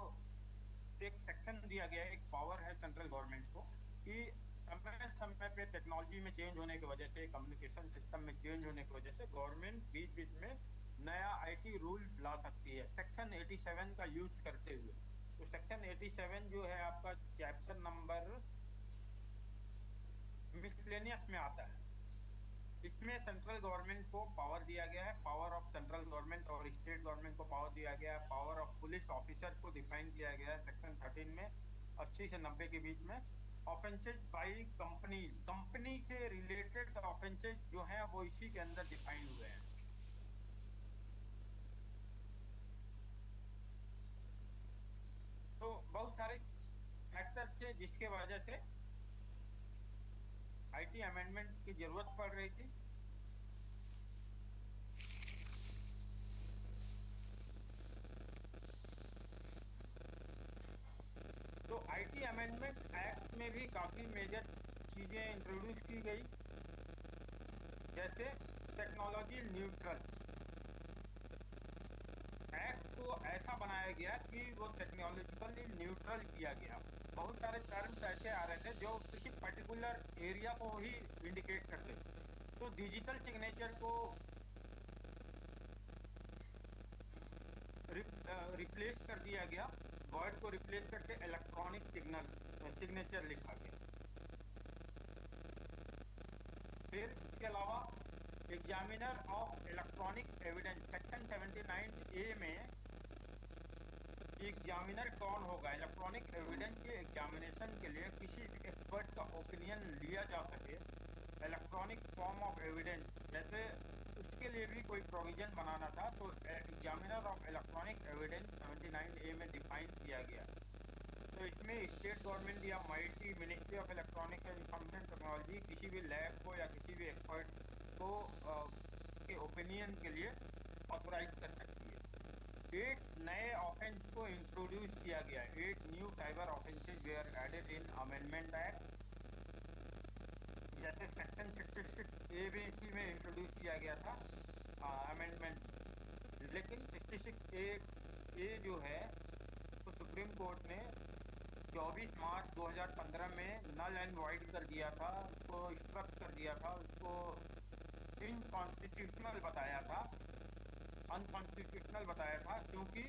एक सेक्शन दिया गया है, एक पावर है सेंट्रल गवर्नमेंट को कि समय समय पे टेक्नोलॉजी में चेंज होने की वजह से, कम्युनिकेशन सिस्टम में चेंज होने की वजह से गवर्नमेंट बीच बीच में नया आईटी रूल ला सकती है सेक्शन 87 का यूज करते हुए। तो सेक्शन 87 जो है आपका चैप्टर नंबर मिसलेनियस में आता है। इसमें सेंट्रल गवर्नमेंट को पावर दिया गया है, पावर ऑफ सेंट्रल गवर्नमेंट, और स्टेट गवर्नमेंट को पावर दिया गया है, पावर ऑफ पुलिस ऑफिसर को डिफाइन किया गया है सेक्शन 13 में, 80 से 90 के बीच में। ऑफेंसेज बाई कंपनी, कंपनी से रिलेटेड ऑफेंसेज जो हैं वो इसी के अंदर डिफाइन हुए हैं। तो बहुत सारे फैक्टर थे जिसके वजह से आईटी अमेंडमेंट की जरूरत पड़ रही थी। तो आईटी अमेंडमेंट एक्ट में भी काफी मेजर चीजें इंट्रोड्यूस की गई, जैसे टेक्नोलॉजी न्यूट्रल। एक्ट को ऐसा बनाया गया कि वो टेक्नोलॉजिकली न्यूट्रल किया गया। बहुत सारे टर्म्स ऐसे आ रहे थे जो किसी पर्टिकुलर एरिया को ही इंडिकेट करते थे। तो डिजिटल सिग्नेचर को रिप्लेस कर दिया गया, वर्ड को रिप्लेस करके इलेक्ट्रॉनिक सिग्नेचर लिखा गया। फिर इसके अलावा examiner of electronic evidence, section 79 ए में एग्जामिनर कौन होगा, इलेक्ट्रॉनिक एविडेंस के एग्जामिनेशन के लिए किसी एक्सपर्ट का ओपिनियन लिया जा सके इलेक्ट्रॉनिक फॉर्म ऑफ एविडेंस, जैसे उसके लिए भी कोई प्रोविजन बनाना था। तो एग्जामिनर ऑफ इलेक्ट्रॉनिक एविडेंस 79 ए में डिफाइन किया गया। तो इसमें स्टेट गवर्नमेंट या mighty ministry of electronics and information technology किसी भी लैब को या किसी भी एक्सपर्ट को के ओपिनियन के लिए ऑथोराइज कर सकती है। 8 नए ऑफेंस को इंट्रोड्यूस किया गया। 8 new cyber offences were added in amendment act. जैसे सेक्शन 66 ए भी इसी में इंट्रोड्यूस किया गया था अमेंडमेंट। लेकिन 66 ए जो है तो सुप्रीम कोर्ट ने 24 मार्च 2015 में नल एंड वाइड कर दिया था, उसको स्ट्रक कर दिया था, उसको इनकॉन्स्टिट्यूशनल बताया था, अनकॉन्स्टिट्यूशनल बताया था। क्योंकि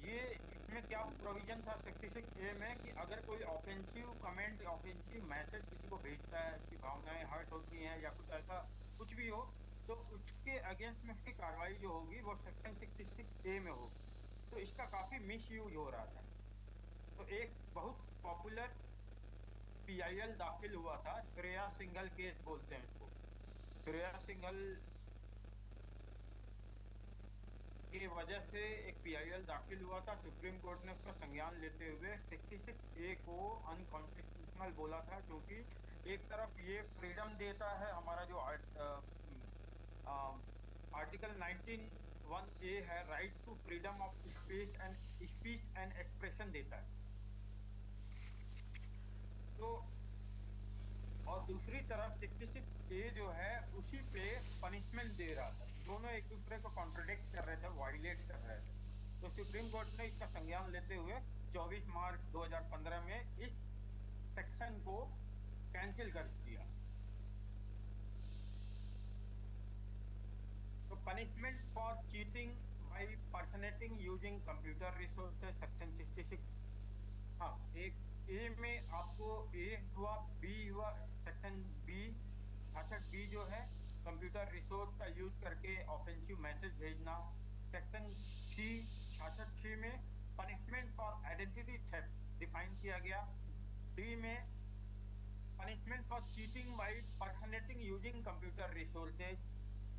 ये इसमें क्या प्रोविजन था 66 ए में कि अगर कोई ऑफेंसिव कमेंट, ऑफेंसिव मैसेज किसी को भेजता है, उसकी भावनाएं हर्ट होती हैं या कुछ ऐसा कुछ भी हो, तो उसके अगेंस्ट में उसकी कार्रवाई जो होगी वो सेक्शन 66 ए में होगी। तो इसका काफी मिस यूज हो रहा था। तो एक बहुत पॉपुलर पीआईएल दाखिल हुआ था, श्रेया सिंघल केस बोलते हैं इसको। श्रेया सिंघल की वजह से एक पीआईएल दाखिल हुआ था। सुप्रीम कोर्ट ने उसका संज्ञान लेते हुए 66 ए को अनकॉन्स्टिट्यूशनल बोला था, क्योंकि एक तरफ ये फ्रीडम देता है, हमारा जो आर्टिकल 19(1) ए है, right to freedom of speech and expression देता है। तो और दूसरी तरफ 66 ए जो है उसी पे पनिशमेंट दे रहा था। दोनों एक दूसरे को कॉन्ट्रडिक्ट कर रहे थे, वायलेट कर रहे थे। तो सुप्रीम कोर्ट ने इसका संज्ञान लेते हुए 24 मार्च 2015 में इस सेक्शन को कैंसिल कर दिया। तो punishment for cheating by personating using computer resources section 66। हाँ, एक ए में आपको ए हुआ, बी हुआ, सेक्शन बी 66 बी जो है कंप्यूटर रिसोर्स का यूज करके ऑफेंसिव मैसेज भेजना। सेक्शन सी 66 में punishment for identity theft define किया गया। डी में punishment for cheating by personating using computer resources.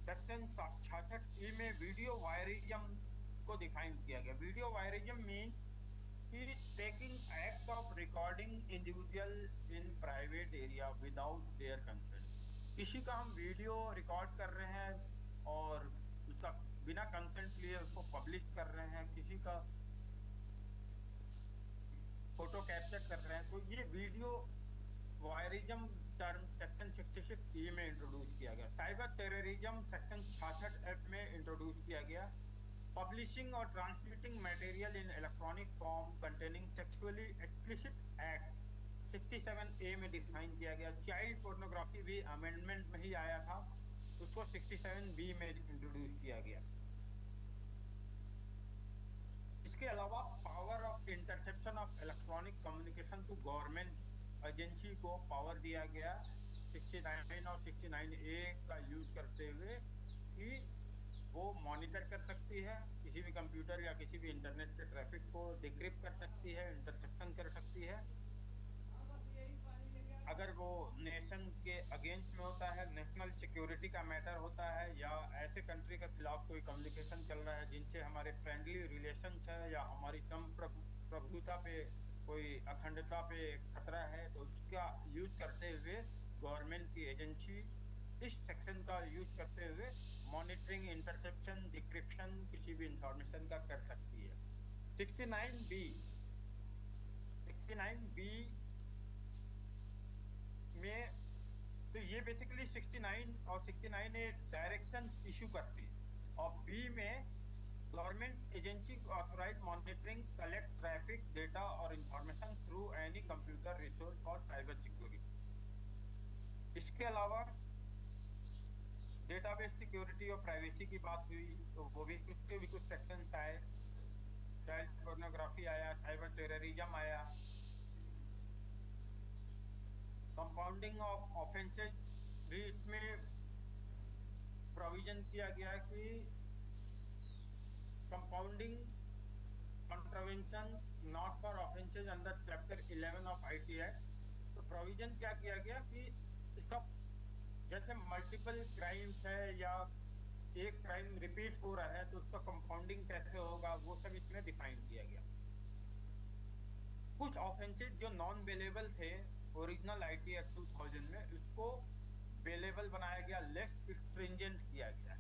Section 66 E में वीडियो वायरिज्म को डिफाइन किया गया। वीडियो वायरिज्म मीन कि taking act of recording individual in private area without their consent। किसी का हम वीडियो रिकॉर्ड कर रहे हैं और उसका बिना कंसेंट लिए उसको पब्लिश कर रहे हैं, किसी का फोटो कैप्चर कर रहे हैं, तो ये वीडियो वायरिज्म टर्म सेक्शन 66 ई में इंट्रोड्यूस किया गया। साइबर टेररिज्म सेक्शन 66 एफ में इंट्रोड्यूस किया गया। पब्लिशिंग और transmitting material in electronic form containing sexually explicit act 67 ए में डिफाइन किया गया। चाइल्ड पोर्नोग्राफी भी अमेंडमेंट में ही आया था, उसको 67 बी में इंट्रोड्यूस किया गया। इसके अलावा power of interception of electronic communication to government agency को पावर दिया गया 69 और 69 ए का यूज करते हुए कि वो मॉनिटर कर सकती है किसी भी कंप्यूटर या किसी भी इंटरनेट के ट्रैफिक को, डिक्रिप्ट कर सकती है, इंटरसेप्शन कर सकती है। अगर वो नेशन के अगेंस्ट में होता है, नेशनल सिक्योरिटी का मैटर होता है, या ऐसे कंट्री के खिलाफ कोई कम्युनिकेशन चल रहा है जिनसे हमारे फ्रेंडली रिलेशंस है, या हमारी संप्रभुता पे, कोई अखंडता पे खतरा है, तो उसका यूज करते हुए गवर्नमेंट की एजेंसी इस सेक्शन का यूज करते हुए मॉनिटरिंग, इंटरसेप्शन, डिक्रिप्शन किसी भी इंफॉर्मेशन का कर सकती है। 69 बी, 69 बी में तो ये बेसिकली 69 और 69 ए डायरेक्शन इशू करती है, और बी में government agency authorise monitoring collect traffic data और information through any computer resource for cyber security. इसके अलावा डेटाबेस सिक्योरिटी और प्राइवेसी की बात हुई, तो वो भी उसके भी कुछ सेक्शंस आए। चाइल्ड पोर्नोग्राफी आया, साइबर टेररिज्म आया। कंपाउंडिंग ऑफ ऑफेंसेज भी इसमें प्रोविजन किया गया कि compounding contravention not for offences under chapter 11 of IT act. तो प्रोविजन क्या किया गया कि इसका जैसे मल्टीपल क्राइम्स है या एक क्राइम रिपीट हो रहा है तो उसका कंपाउंडिंग कैसे होगा, वो सब इसमें डिफाइन किया गया। कुछ ऑफेंसेस जो नॉन बेलेबल थे ओरिजिनल आईटी एक्ट 2000 में, उसको बेलेबल बनाया गया, लेस स्ट्रिंजेंट किया गया।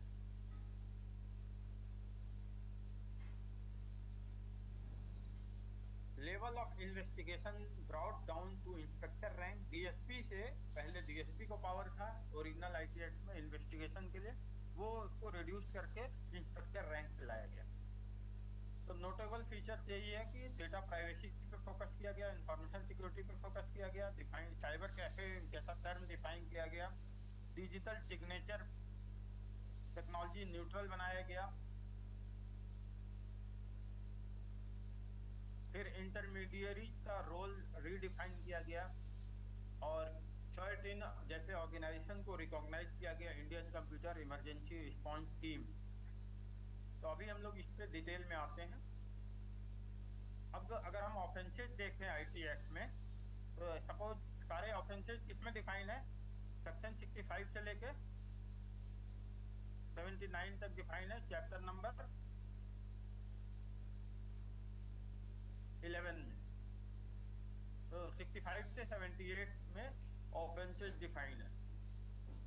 Level of investigation brought down to inspector rank. DSP से पहले डीएसपी को पावर था ओरिजिनल आईटी एक्ट में इन्वेस्टिगेशन के लिए, वो उसको रिड्यूस करके इंस्पेक्टर रैंक पे लाया गया। तो नोटेबल फीचर यही है कि डेटा प्राइवेसी पे फोकस किया गया, इंफॉर्मेशन सिक्योरिटी पे फोकस किया गया, डिफाइन साइबर कैफे जैसा टर्म डिफाइन किया गया, डिजिटल सिग्नेचर टेक्नोलॉजी न्यूट्रल बनाया गया, फिर इंटरमीडियरी का रोल रीडिफाइन किया गया, और CERT-इन जैसे ऑर्गेनाइजेशन को रिकॉग्नाइज किया गया, Indian Computer emergency response team. तो अभी हम लोग इस पे डिटेल में आते हैं। अब अगर हम ऑफेंसेज देखें आईटी एक्ट में, तो सपोज सारे ऑफेंसेज किसमें डिफाइन है, सेक्शन 65 से लेके 79 तक डिफाइन है, चैप्टर नंबर 11 में। तो 65 से 78 में ऑफेंसेज डिफाइन है।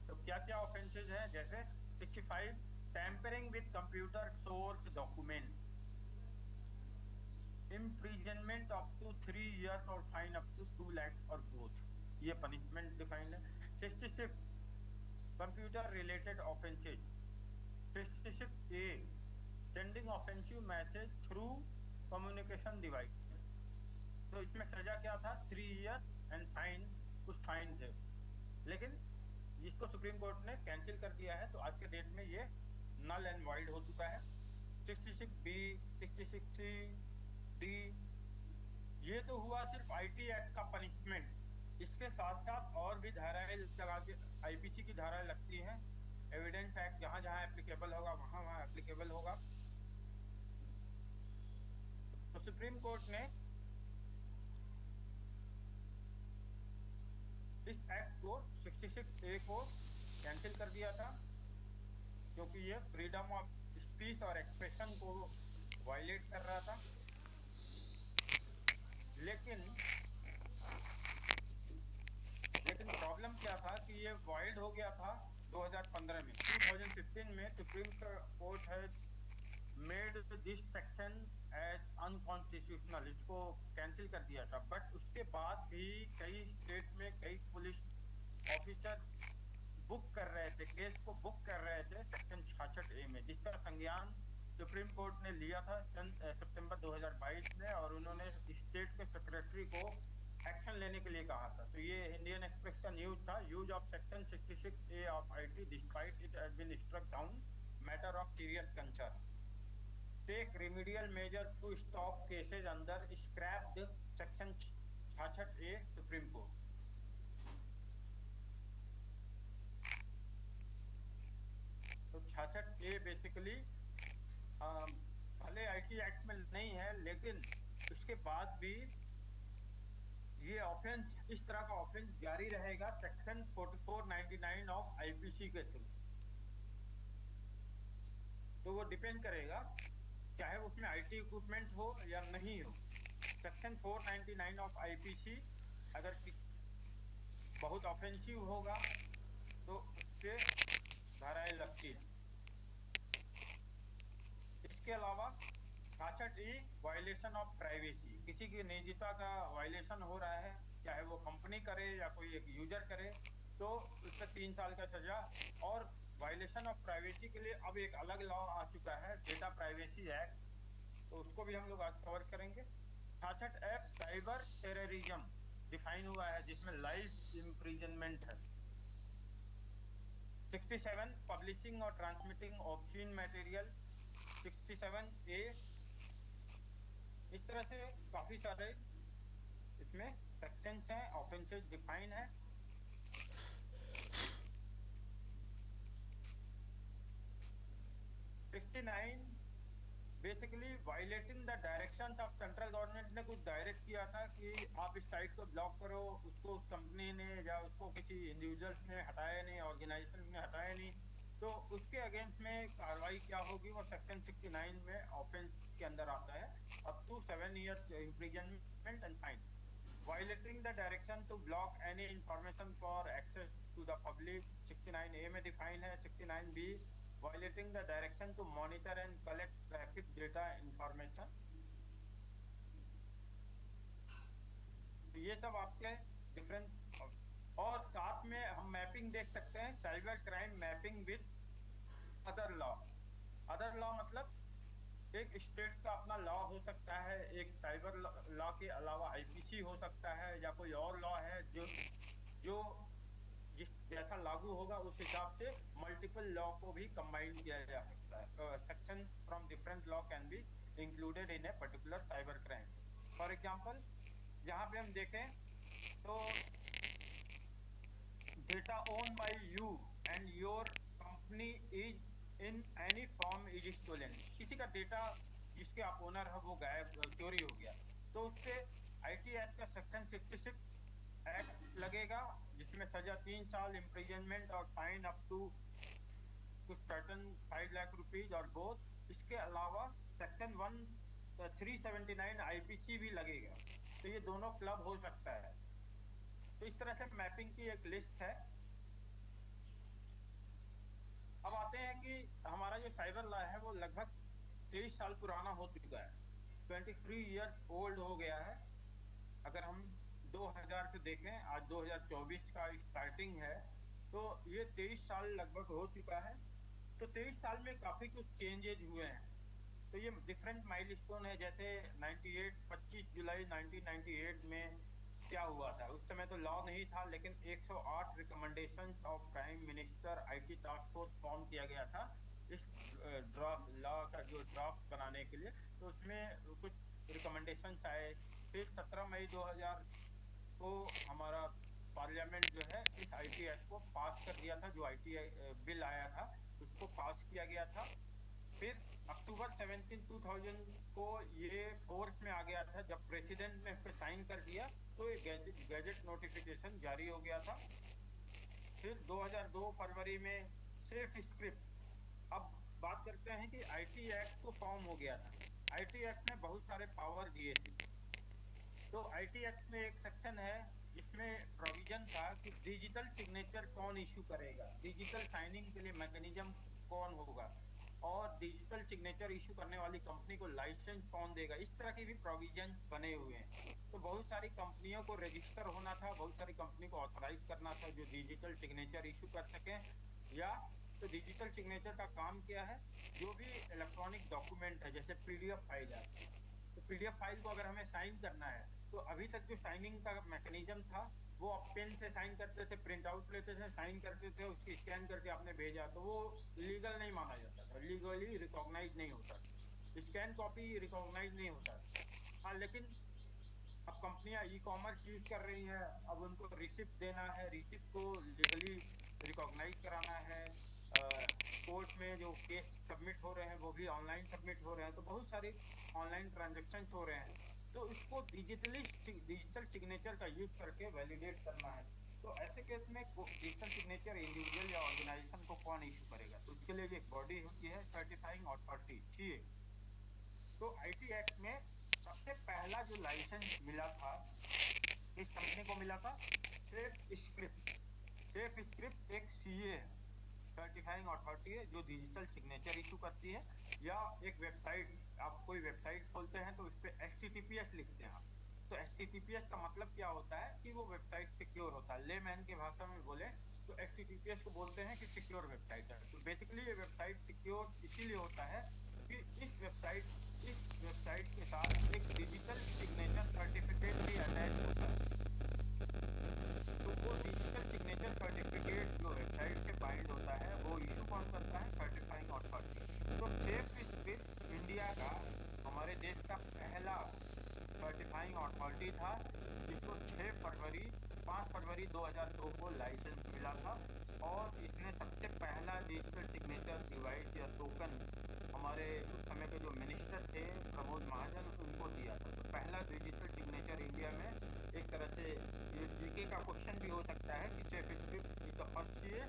तो क्या क्या ऑफेंसेज है, जैसे 65 tampering with computer source document, imprisonment up to 3 years और फाइन अप टू 2 lakhs और बोथ, ये पनिशमेंट डिफाइंड है। 66 computer related offences. 66A sending offensive message through communication device. तो इसमें सजा क्या था, 3 years एंड फाइन, कुछ फाइन थे, लेकिन जिसको सुप्रीम कोर्ट ने कैंसिल कर दिया है, तो आज के डेट में ये नल एंड वाइड हो चुका है। 66B, 66C, डी, ये तो हुआ सिर्फ आईटी एक्ट का पनिशमेंट। इसके साथ साथ और भी धाराएं लगा के आईपीसी की धाराएं लगती हैं। एविडेंस एक्ट जहां जहां एप्लीकेबल होगा वहां वहां एप्लीकेबल होगा। तो सुप्रीम कोर्ट ने इस एक्ट को 66A को कैंसिल कर दिया था, क्योंकि ये फ्रीडम ऑफ स्पीच और एक्सप्रेशन को वायलेट कर रहा था। लेकिन लेकिन प्रॉब्लम क्या था कि ये वाइल्ड हो गया था 2015 में। 2015 में सुप्रीम कोर्ट है made this section as unconstitutional, इसको कैंसिल कर दिया था। बट उसके बाद भी कई स्टेट में कई पुलिस ऑफिसर बुक कर रहे थे, केस को बुक कर रहे थे सेक्शन 66A में, जिसका संज्ञान सुप्रीम कोर्ट ने लिया था सितंबर 2022 में, और उन्होंने स्टेट के सेक्रेटरी को एक्शन लेने के लिए कहा था। तो ये इंडियन एक्सप्रेस का न्यूज था, use of section 66A of IT despite it has been struck down, matter of serious concern, take remedial measure to stop cases under scrapped section 66A supreme court. तो 66A बेसिकली भले आईटी एक्ट में नहीं है, लेकिन उसके बाद भी ये ऑफेंस, इस तरह का ऑफेंस जारी रहेगा सेक्शन 4499 ऑफ आईपीसी के थ्रू। तो वो डिपेंड करेगा, चाहे उसमें आईटी इक्विपमेंट हो या नहीं हो। सेक्शन 499 ऑफ आईपीसी अगर बहुत ऑफेंसिव होगा तो उस पे धाराएं लगती है। इसके अलावा 66E वायलेशन ऑफ प्राइवेसी, किसी की निजता का वायलेशन हो रहा है, चाहे वो कंपनी करे या कोई एक यूजर करे, तो उस पर 3 साल का सजा। और वायलेशन ऑफ प्राइवेसी के लिए अब एक अलग लॉ आ चुका है, डेटा प्राइवेसी एक्ट, तो उसको भी हम लोग आज कवर करेंगे। 66F साइबर टेररिज्म डिफाइन हुआ है, जिसमें लाइफ इम्प्रिजनमेंट है। 67 पब्लिशिंग और ट्रांसमिटिंग ऑब्ससीन मटेरियल। 67A, इस तरह से काफी सारे इसमें सेक्शंस हैं, ऑफेंसेस डिफाइन है। 69 basically violating the directions of central government ने कुछ डायरेक्ट किया था कि आप इस साइट को ब्लॉक करो, उसको उस कंपनी ने या उसको किसी इंडिविजुअल्स ने हटाया नहीं, ऑर्गेनाइजेशन ने हटाया नहीं, तो उसके अगेंस्ट में कार्रवाई क्या होगी, वो सेक्शन 69 में ऑफेंस के अंदर आता है, up to 7 years imprisonment and fine. Violating the direction to block any information for access to the public, 69A में डिफाइन है। 69B violating the direction to monitor and collect traffic data information। ये सब आपके डिफरेंस। और साथ में हम मैपिंग देख सकते हैं, cyber crime mapping with other law. Other law मतलब एक स्टेट का अपना लॉ हो सकता है, एक साइबर लॉ के अलावा आईपीसी हो सकता है, या कोई और लॉ है जो जो जिस जैसा लागू होगा उस हिसाब से मल्टीपल लॉ को भी कंबाइन किया जा सकता है। Section from different law can be included in a particular cyber crime. For example, यहाँ पे हम देखें तो data owned by you and your company is in any form is stolen। किसी का डेटा जिसके आप ओनर है वो गायब, चोरी हो गया, तो उस पे आईटी एक्ट का सेक्शन 66 एक्ट लगेगा, जिसमें सजा 3 साल इम्प्रिजनमेंट और फाइन अप टू कुछ सर्टन 5 लाख रुपीज और बोथ। इसके अलावा सेक्शन 379 आईपीसी भी लगेगा। तो ये दोनों क्लब हो सकता है। तो इस तरह से मैपिंग की एक लिस्ट है। अब आते हैं कि हमारा जो साइबर लॉ है वो लगभग 23 साल पुराना हो चुका है, 23 ईयर्स ओल्ड हो गया है। अगर हम 2000 से देखें, आज 2024 का स्टार्टिंग है, तो ये 23 साल लगभग हो चुका है। तो 23 साल में काफी कुछ चेंजेज हुए हैं। तो ये डिफरेंट माइलस्टोन है, जैसे 98 25 जुलाई 1998 में क्या हुआ था। उस समय तो लॉ नहीं था, लेकिन 108 recommendations of prime minister IT task force form किया गया था इस ड्राफ्ट लॉ का जो ड्राफ्ट बनाने के लिए। तो उसमें कुछ रिकमेंडेशंस आए। फिर 17 मई 2000 को हमारा पार्लियामेंट जो है इस आईटी एक्ट को पास कर दिया था। जो आईटी बिल आया था उसको पास किया गया था। फिर अक्टूबर 17 2000 को ये फोर्स में आ गया था। जब प्रेसिडेंट ने इस पे साइन कर दिया तो ये गैजेट नोटिफिकेशन जारी हो गया था। फिर 2002 फरवरी में सेफ स्क्रिप्ट। अब बात करते हैं कि आईटी एक्ट तो फॉर्म हो गया था। आईटी एक्ट ने बहुत सारे पावर दिए थे। तो आईटी एक्ट में एक सेक्शन है जिसमें प्रोविजन था कि डिजिटल सिग्नेचर कौन इश्यू करेगा, डिजिटल साइनिंग के लिए मैकेनिज्म कौन होगा, और डिजिटल सिग्नेचर इश्यू करने वाली कंपनी को लाइसेंस कौन देगा। इस तरह के भी प्रोविजन बने हुए हैं। तो बहुत सारी कंपनियों को रजिस्टर होना था, बहुत सारी कंपनी को ऑथराइज करना था जो डिजिटल सिग्नेचर इश्यू कर सकें। या तो डिजिटल सिग्नेचर का काम क्या है, जो भी इलेक्ट्रॉनिक डॉक्यूमेंट है, जैसे पीडीएफ फाइल है, तो पीडीएफ फाइल को अगर हमें साइन करना है, तो अभी तक जो साइनिंग का मैकेनिज्म था वो आप पेन से साइन करते थे, प्रिंट आउट लेते थे, साइन करते थे, उसकी स्कैन करके आपने भेजा, तो वो लीगल नहीं माना जाता था, लीगली रिकॉग्नाइज नहीं होता था, स्कैन कॉपी रिकॉग्नाइज नहीं होता था। हाँ, लेकिन अब कंपनियां ई कॉमर्स यूज कर रही हैं, अब उनको रिसिप्ट देना है, रिसिप्ट को लीगली रिकॉग्नाइज कराना है। कोर्ट में जो केस सबमिट हो रहे हैं वो भी ऑनलाइन सबमिट हो रहे हैं, तो बहुत सारे ऑनलाइन ट्रांजेक्शन हो रहे हैं। तो इसको डिजिटल सिग्नेचर का यूज करके वैलिडेट करना है। तो ऐसे केस में डिजिटल सिग्नेचर इंडिविजुअल या ऑर्गेनाइजेशन को कौन इशू करेगा, तो उसके लिए एक बॉडी होती है, सर्टिफाइंग अथॉरिटी सीए। तो आईटी एक्ट में सबसे पहला जो लाइसेंस मिला था इस कंपनी को मिला था सेफ स्क्रिप्ट। सेफ स्क्रिप्ट एक सीए है, सर्टिफाइंग अथॉरिटी है, जो डिजिटल सिग्नेचर इशू करती है। या एक वेबसाइट, आप कोई वेबसाइट खोलते हैं तो उस पर HTTPS लिखते हैं आप, तो HTTPS का मतलब क्या होता है कि वो वेबसाइट सिक्योर होता है। लेमैन की भाषा में बोले तो HTTPS को बोलते हैं कि सिक्योर वेबसाइट है। तो बेसिकली ये वेबसाइट सिक्योर इसीलिए होता है कि इस वेबसाइट के साथ एक डिजिटल सिग्नेचर सर्टिफिकेट भी अटैच होता है। तो वो डिजिटल सिग्नेचर सर्टिफिकेट जो वेबसाइट से बाइंड होता है वो इशू कौन करता है, सर्टिफाइंग अथॉरिटी। तो सेफ स्क्रिप्ट इंडिया का, हमारे देश का पहला सर्टिफाइंग अथॉरिटी था, जिसको 5 फरवरी 2002 को लाइसेंस मिला था। और इसने सबसे पहला डिजिटल सिग्नेचर डिवाइस या टोकन हमारे उस समय के जो मिनिस्टर थे प्रमोद महाजन, उनको दिया था। तो पहला डिजिटल सिग्नेचर इंडिया में, एक तरह से ये जीके का क्वेश्चन भी हो सकता है कि safe script is the first चीज,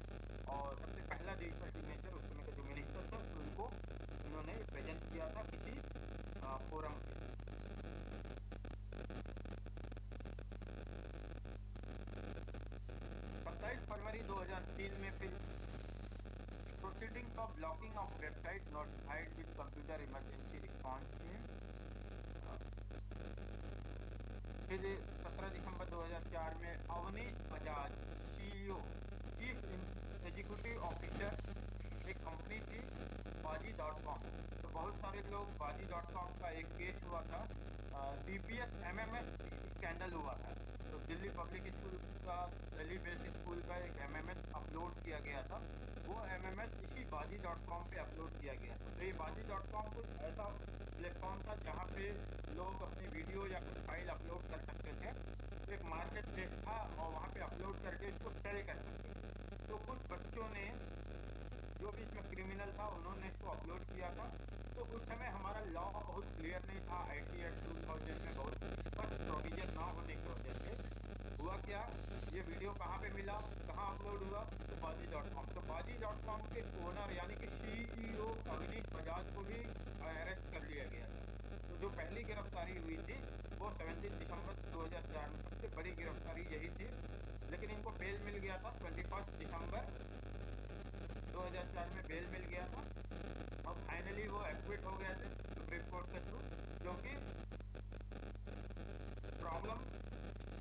और सबसे पहला डिजिटल सिग्नेचर उस समय के जो मिनिस्टर थे उनको इन्होंने प्रेजेंट किया था किसी फोरम पे। 27 फरवरी 2003 में फिर proceedings of blocking of website notified with computer emergency response team. फिर 17 दिसंबर 2004 में Avnish Bajaj, CEO, chief executive officer, एक कंपनी थी बाजी डॉट कॉम। तो बहुत सारे लोग, बाजी डॉट कॉम का एक केस हुआ था, डीपीएस एमएमएस स्कैंडल हुआ था। तो दिल्ली पब्लिक स्कूल का, दिल्ली बेस्ड स्कूल का एक एमएमएस अपलोड किया गया था। वो एमएमएस इसी बाजी डॉट कॉम पे अपलोड किया गया था। तो ये बाजी डॉट कॉम कुछ ऐसा प्लेटफॉर्म था जहाँ पे लोग अपनी वीडियो या कुछ फाइल अपलोड कर सकते थे। तो एक मार्केट प्लेस था और वहाँ पे अपलोड करके इसको सेल कर सकते थे। तो कुछ बच्चों ने, जो भी इसमें क्रिमिनल था, उन्होंने इसको अपलोड किया था। तो उस समय हमारा लॉ बहुत क्लियर नहीं था, आईटी एक्ट 2000 में बहुत स्पष्ट प्रोविजन ना होने की वजह से हुआ क्या, ये वीडियो कहाँ पे मिला, कहाँ अपलोड हुआ, तो बाजी डॉट कॉम। तो बाजी डॉट कॉम के ओनर यानी कि सीईओ अवनीश बजाज को भी अरेस्ट कर लिया गया था। तो जो पहली गिरफ्तारी हुई थी वो 17 दिसंबर 2004 में, सबसे बड़ी गिरफ्तारी यही थी। लेकिन इनको बेल मिल गया था, 21 दिसंबर 2004 में बेल मिल गया था। और फाइनली वो एक्विट हो गए थे सुप्रीम कोर्ट के थ्रू, क्योंकि प्रॉब्लम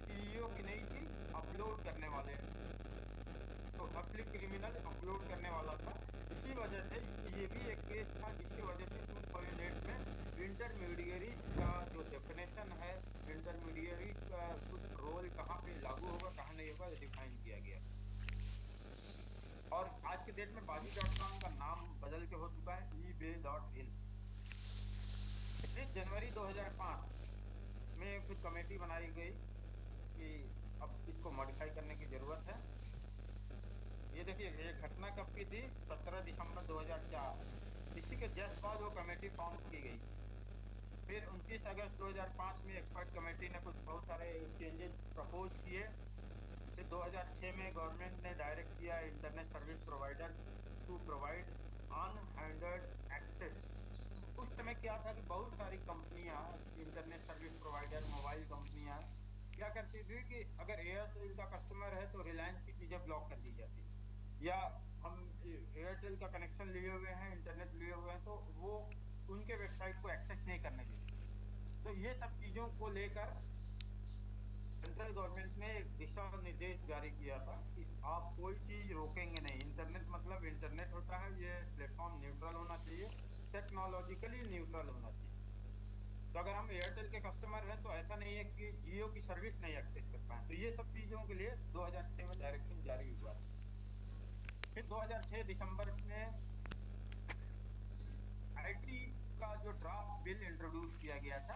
सीईओ की नहीं थी, अपलोड करने वाले। तो असली क्रिमिनल अपलोड करने वाला था। इसी वजह से ये भी एक केस था जिसकी वजह से 2008 में इंटरमीडियरीज का जो डेफिनेशन है, इंटरमीडियरीज का कुछ रोल कहाँ पे लागू होगा कहाँ नहीं होगा, ये डिफाइन किया गया था। और आज के डेट में बाजी डॉट कॉम का नाम बदल के हो चुका है eBay.in। फिर जनवरी 2005 में फिर कमेटी बनाई गई कि अब इसको मॉडिफाई करने की जरूरत है। ये देखिए, ये घटना कब की थी, 17 दिसंबर 2004। इसी के जस्ट बाद वो कमेटी फॉर्म की गई। फिर 29 अगस्त 2005 में एक्सपर्ट कमेटी ने कुछ बहुत सारे चेंजेस प्रपोज किए। फिर 2006 में गवर्नमेंट ने डायरेक्ट किया internet service provider to provide unhindered access. उस समय क्या था कि बहुत सारी कंपनियां, इंटरनेट सर्विस प्रोवाइडर, मोबाइल कंपनियां क्या करती थी कि अगर एयरटेल का कस्टमर है तो रिलायंस की चीजें ब्लॉक कर दी जाती थी। या हम एयरटेल का कनेक्शन लिए हुए हैं, इंटरनेट लिए हुए हैं, तो वो उनके वेबसाइट को एक्सेस नहीं करने देती थी। तो ये सब चीजों को लेकर सेंट्रल गवर्नमेंट ने एक दिशा निर्देश जारी किया था कि आप कोई चीज रोकेंगे नहीं। इंटरनेट मतलब इंटरनेट होता है, ये प्लेटफॉर्म न्यूट्रल होना चाहिए, टेक्नोलॉजिकली न्यूट्रल होना चाहिए। तो अगर हम एयरटेल के कस्टमर हैं तो ऐसा नहीं है कि जियो की सर्विस नहीं एक्सेस कर पाए। तो ये सब चीजों के लिए 2006 में डायरेक्शन जारी हुआ था। फिर 2006 दिसंबर में आईटी का जो ड्राफ्ट बिल इंट्रोड्यूस किया गया था,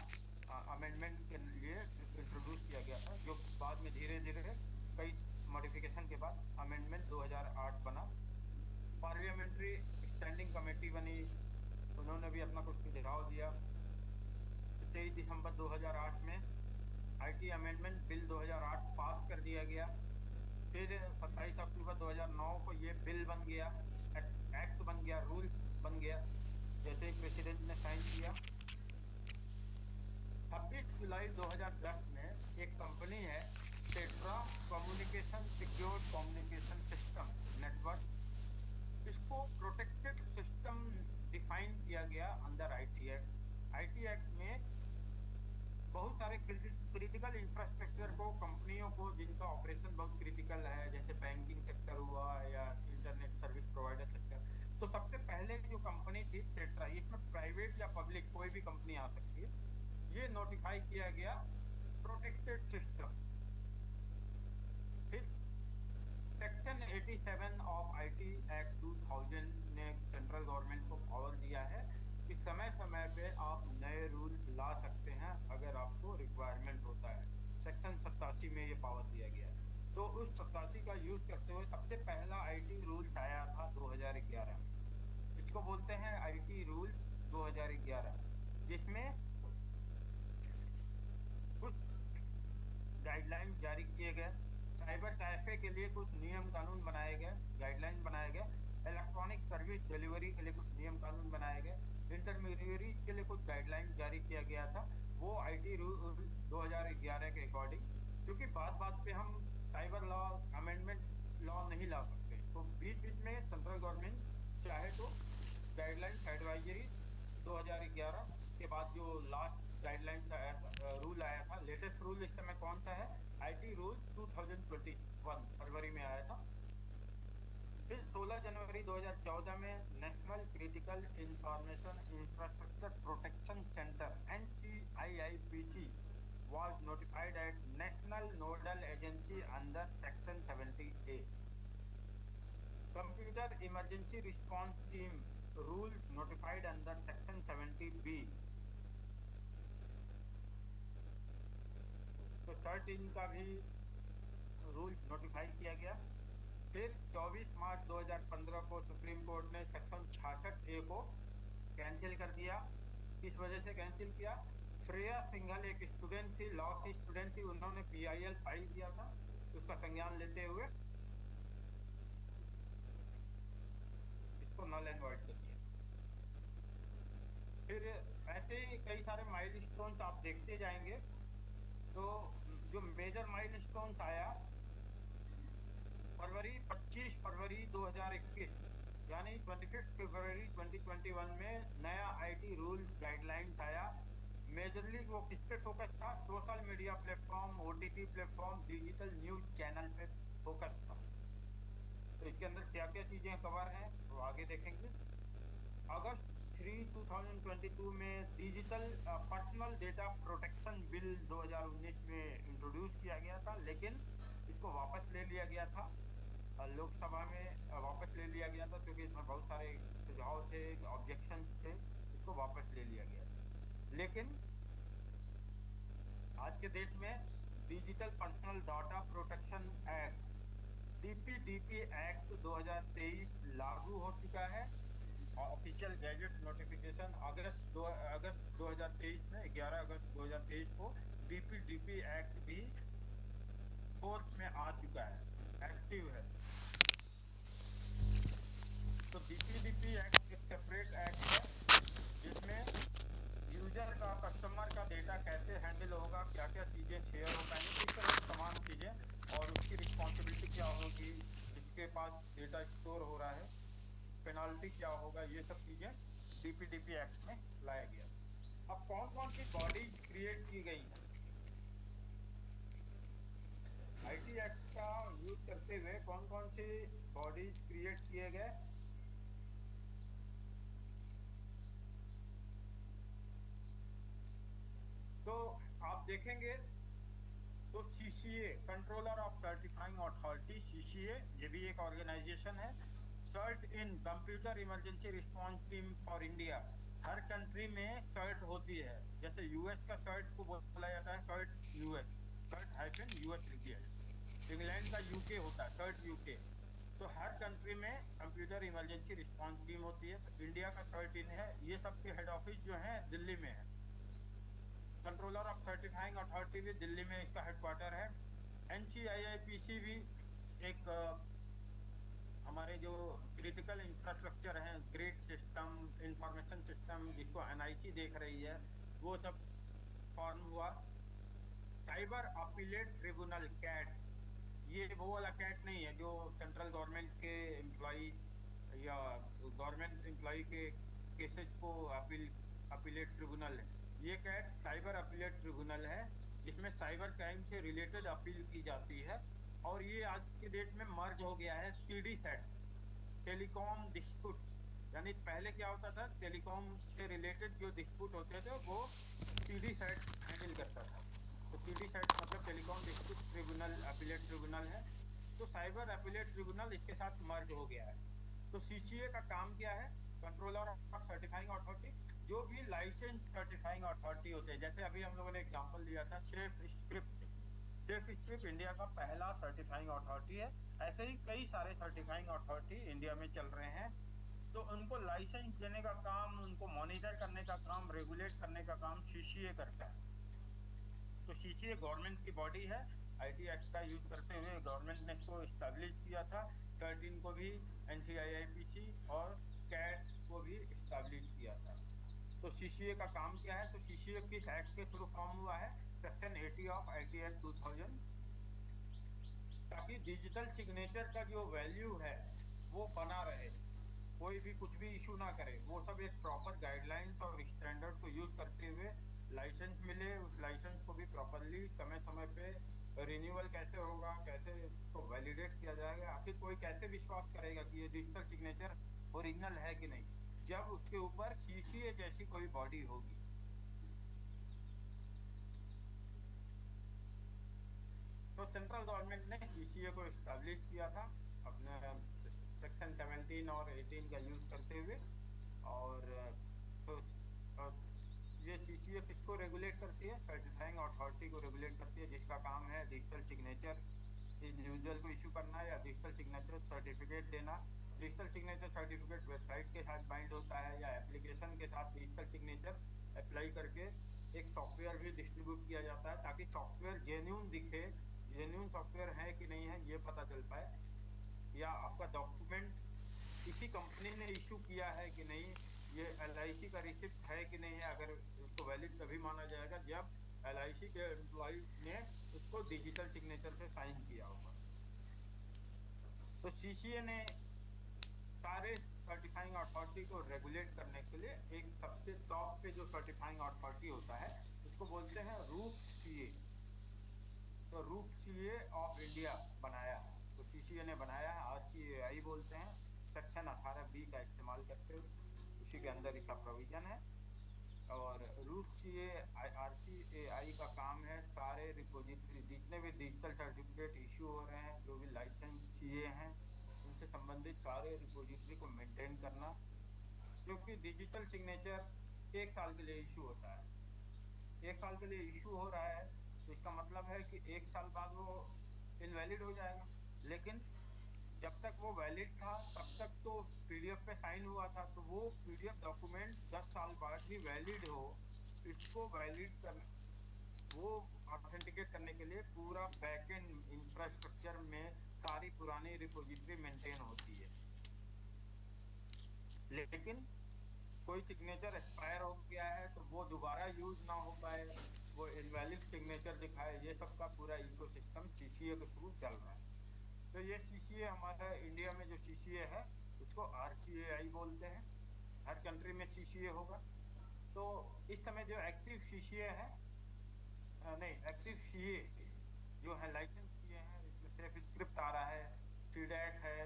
अमेंडमेंट के लिए इंट्रोड्यूस किया गया था, जो बाद में धीरे धीरे कई मॉडिफिकेशन के बाद अमेंडमेंट 2008 बना। पार्लियामेंट्री स्टैंडिंग कमेटी बनी, उन्होंने भी अपना कुछ सुझाव दिया। 23 दिसंबर 2008 में आईटी अमेंडमेंट बिल 2008 पास कर दिया गया। फिर 27 अक्टूबर 2009 को ये बिल बन गया, एक्ट बन गया, रूल्स बन गया, जैसे ही प्रेसिडेंट ने साइन किया। 26 जुलाई 2010 में एक कंपनी है, tetra communication secured communication system network, इसको प्रोटेक्टेड सिस्टम डिफाइन किया गया under IT act. IT act में बहुत सारे क्रिटिकल इंफ्रास्ट्रक्चर को, कंपनियों को जिनका ऑपरेशन बहुत क्रिटिकल है, जैसे बैंकिंग सेक्टर हुआ या इंटरनेट सर्विस प्रोवाइडर सेक्टर। तो सबसे पहले जो कंपनी थी टेट्रा, इसमें प्राइवेट या पब्लिक कोई भी कंपनी आ सकती है, ये नोटिफाई किया गया प्रोटेक्टेड सिस्टम। फिर सेक्शन 87 ऑफ आईटी एक्ट 2000 ने सेंट्रल गवर्नमेंट को पावर दिया है कि समय समय पे आप नए रूल्स ला सकते हैं अगर आपको रिक्वायरमेंट होता है। सेक्शन 87 में ये पावर दिया गया है। तो उस 87 का यूज करते हुए सबसे पहला आईटी रूल्स आया था 2011 में। इसको बोलते हैं आईटी रूल्स 2011, जिसमें कुछ गाइडलाइन जारी किए गए, साइबर कैफे के लिए कुछ नियम कानून बनाए गए, गाइडलाइन बनाए गए, इलेक्ट्रॉनिक सर्विस डिलीवरी के लिए कुछ नियम कानून बनाए गए, इंटरमीडियरीज के लिए कुछ गाइडलाइन जारी किया गया था, वो आईटी रूल 2011 के अकॉर्डिंग। क्योंकि बात बात पे हम साइबर लॉ अमेंडमेंट लॉ नहीं ला सकते, तो बीच बीच में सेंट्रल गवर्नमेंट चाहे तो गाइडलाइंस एडवाइजरी 2011 के बाद जो लास्ट गाइडलाइंस आया था, रूल आया था। लेटेस्ट रूल इस समय कौन सा है? आईटी रूल 2021 फरवरी में आया था। फिर 16 जनवरी 2014 में national critical information infrastructure protection centre NCIIPC was notified as national nodal agency under section 70A. Computer emergency response team rules notified under section 70B. तो 13 का भी रूल नोटिफाई किया गया। फिर 24 मार्च 2015 को सुप्रीम कोर्ट ने सेक्शन 66A को कैंसिल कर दिया। किस वजह से कैंसिल किया? श्रेया सिंघल एक स्टूडेंट थी, लॉ की स्टूडेंट थी, उन्होंने PIL फाइल किया था, उसका संज्ञान लेते हुए इसको नल एंड वॉइड कर दिया। फिर ऐसे ही कई सारे माइलस्टोन्स आप देखते जाएंगे। तो जो मेजर माइलस्टोन्स आया 25 फरवरी 2021 यानी 25 फरवरी 2021 में नया IT रूल्स गाइडलाइंस आया। मेजरली वो किस पे फोकस था? Social media platform, OTT platform, digital news channel पे फोकस था। तो इसके अंदर क्या क्या चीजें कवर हैं वो आगे देखेंगे। अगस्त 3 2022 में digital personal data protection bill 2019 में इंट्रोड्यूस किया गया था, लेकिन इसको वापस ले लिया गया था। लोकसभा में वापस ले लिया गया था क्योंकि इसमें बहुत सारे सुझाव थे, ऑब्जेक्शंस थे, इसको वापस ले लिया गया था। लेकिन आज के डेट में digital personal data protection act DPDP act 2023 लागू हो चुका है। ऑफिशियल गैजेट नोटिफिकेशन अगस्त 2023 में 11 अगस्त 2023 को DPDP एक्ट भी फोर्स में आ चुका है, एक्टिव है। तो DPDP एक्ट एक सेपरेट एक्ट है जिसमें यूजर का, कस्टमर का डेटा कैसे हैंडल होगा, क्या क्या चीजें शेयर हो पाएंगी, इस तरह की तमाम चीजें, और उसकी रिस्पॉन्सिबिलिटी क्या होगी, जिसके पास डेटा स्टोर हो रहा है, पेनाल्टी क्या होगा, ये सब चीजें DPDP एक्ट में लाया गया। अब कौन कौन सी बॉडीज क्रिएट की गई हैं? IT एक्ट का यूज करते हुए कौन कौन सी बॉडीज क्रिएट किए गए? तो आप देखेंगे तो CCA, controller of certifying authority, CCA ये भी एक ऑर्गेनाइजेशन है। CERT in computer emergency response team for India, हर कंट्री में सर्ट होती है। जैसे US का सर्ट को बोला जाता है सर्ट US, सर्ट-US लिख दिया जाता है। इंग्लैंड का UK होता है सर्ट UK। तो हर कंट्री में कंप्यूटर इमरजेंसी रिस्पॉन्स टीम होती है। तो इंडिया का सर्ट इन है, ये सबके हेड ऑफिस जो है दिल्ली में है। कंट्रोलर ऑफ सर्टिफाइंग अथॉरिटी भी दिल्ली में इसका हेडक्वार्टर है। NCIIPC भी एक हमारे जो क्रिटिकल इंफ्रास्ट्रक्चर हैं, ग्रिड सिस्टम, इंफॉर्मेशन सिस्टम, जिसको NIC देख रही है, वो सब फॉर्म हुआ। साइबर अपीलेट ट्रिब्यूनल कैट, ये वो वाला कैट नहीं है जो सेंट्रल गवर्नमेंट के एम्प्लॉई या गवर्नमेंट एम्प्लॉई के केसेस को अपीलेट ट्रिब्यूनल है। ये कैट साइबर अपीलेट ट्रिब्यूनल है जिसमें साइबर क्राइम से रिलेटेड अपील की जाती है। और ये आज के डेट में मर्ज हो गया है CDSAT, टेलीकॉम डिस्प्यूट। यानी पहले क्या होता था, टेलीकॉम से रिलेटेड जो डिस्प्यूट होते थे वो CDSAT हैंडल करता था। तो CDSAT मतलब telecom dispute tribunal, appellate tribunal है। तो साइबर अपीलेट ट्रिब्यूनल इसके साथ मर्ज हो गया है। तो CCA का काम क्या है? कंट्रोलर ऑफ सर्टिफाइंग अथॉरिटी, जो भी लाइसेंस सर्टिफाइंग अथॉरिटी होते हैं, जैसे अभी हम लोगों ने एग्जांपल दिया था safe script. Safe script India का पहला सर्टिफाइंग अथॉरिटी है। ऐसे ही कई सारे सर्टिफाइंग अथॉरिटी इंडिया में चल रहे हैं। तो उनको लाइसेंस देने का काम, उनको मॉनिटर करने का काम, रेगुलेट करने का काम CCA करता है। तो CCA गवर्नमेंट की बॉडी है। IT एक्ट का यूज करते हुए गवर्नमेंट ने इसको इस्टेब्लिश किया था। 13 को भी NCIIPC और कैट को भी इस्टेब्लिश किया था। तो CCA का काम क्या है? तो CCA किस एक्ट के थ्रू फॉर्म हुआ है? सेक्शन 80 ऑफ IT एक्ट 2000, ताकि डिजिटल सिग्नेचर का जो वैल्यू है वो बना रहे, कोई भी कुछ भी इशू ना करे। वो सब एक प्रॉपर गाइडलाइंस और स्टैंडर्ड को यूज करते हुए लाइसेंस मिले, उस लाइसेंस को भी प्रॉपरली समय समय पे रिन्यूअल कैसे होगा, कैसे उसको वैलिडेट किया जाएगा। आखिर कोई कैसे विश्वास करेगा कि ये डिजिटल सिग्नेचर ओरिजिनल है कि नहीं, जब उसके ऊपर सीसीए जैसी कोई बॉडी होगी। तो सेंट्रल गवर्नमेंट ने सीसीए को इस्टेब्लिश किया था अपने सेक्शन 17 और 18 का यूज करते हुए। और तो ये सीसीए किसको रेगुलेट करती है? सर्टिफाइंग अथॉरिटी को रेगुलेट करती है, जिसका काम है डिजिटल सिग्नेचर इंडिविजुअल को इशू करना या डिजिटल सिग्नेचर सर्टिफिकेट देना। डिजिटल सिग्नेचर सर्टिफिकेट वेबसाइट के साथ बाइंड होता है या एप्लीकेशन के साथ डिजिटल सिग्नेचर अप्लाई करके एक सॉफ्टवेयर भी डिस्ट्रीब्यूट किया जाता है, ताकि सॉफ्टवेयर जेन्यून दिखे, जेन्यून सॉफ्टवेयर है कि नहीं है ये पता चल पाए, या आपका डॉक्यूमेंट किसी कंपनी ने इशू किया है कि नहीं, ये एलआईसी का रिसिप्ट है कि नहीं है। अगर उसको वैलिड तभी माना जाएगा जब एलआईसी के एम्प्लॉय ने उसको डिजिटल सिग्नेचर से साइन किया होगा। तो सीसीए ने सारे सर्टिफाइंग अथॉरिटी को रेगुलेट करने के लिए एक सबसे टॉप पे जो सर्टिफाइंग अथॉरिटी होता है उसको बोलते हैं रूट सीए। तो रूट सीए ऑफ इंडिया बनाया है, तो सीसीए ने बनाया है, आरसीएआई बोलते हैं, सेक्शन 18B का इस्तेमाल करते हुए, उसी के अंदर इसका प्रोविजन है। और रूट सीए आरसीएआई का काम है सारे रिपोजिटरी जितने भी डिजिटल सर्टिफिकेट इश्यू हो रहे हैं, जो भी लाइसेंस सीए हैं, उनसे संबंधित सारे रिपोजिटरी को मेंटेन करना। क्योंकि डिजिटल सिग्नेचर 1 साल के लिए इशू होता है, 1 साल के लिए इशू हो रहा है, तो इसका मतलब है कि 1 साल बाद वो इनवैलिड हो जाएगा। लेकिन जब तक वो वैलिड था तब तक तो पीडीएफ पे साइन हुआ था, तो वो पीडीएफ डॉक्यूमेंट 10 साल बाद भी वैलिड हो, इसको वैलिड कर वो ऑथेंटिकेट करने के लिए पूरा बैकएंड इंफ्रास्ट्रक्चर में सारी पुरानी रिपोजिटरी मेंटेन होती है। लेकिन कोई सिग्नेचर एक्सपायर हो गया है तो वो दोबारा यूज ना हो पाए, वो इनवैलिड सिग्नेचर दिखाए, ये सब का पूरा इकोसिस्टम सीसीए के थ्रू चल रहा है। तो ये सीसीए हमारा इंडिया में जो सीसीए है उसको आरसीएआई बोलते हैं। हर कंट्री में सीसीए होगा। तो इस समय जो एक्टिव सीसीए है, नहीं, एक्टिव सीए जो है लाइसेंस सीए हैं, इसमें सेफ स्क्रिप्ट आ रहा है, सीडैक है,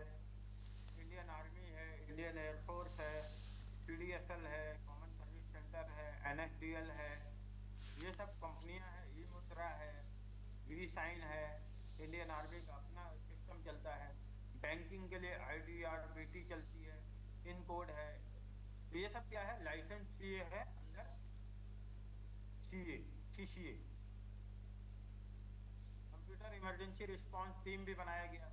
इंडियन आर्मी है, इंडियन एयरफोर्स है, सीडीएसएल है, कॉमन सर्विस सेंटर है, एनएसडीएल है, ये सब कंपनियां हैं, ई मुद्रा है, वी साइन है, इंडियन आर्मी का अपना सिस्टम चलता है, बैंकिंग के लिए आईडीआरबीटी चलती है, इन कोड है। तो ये सब क्या है? लाइसेंस सीए है under CA, CCA. Computer Emergency Response team भी बनाया गया।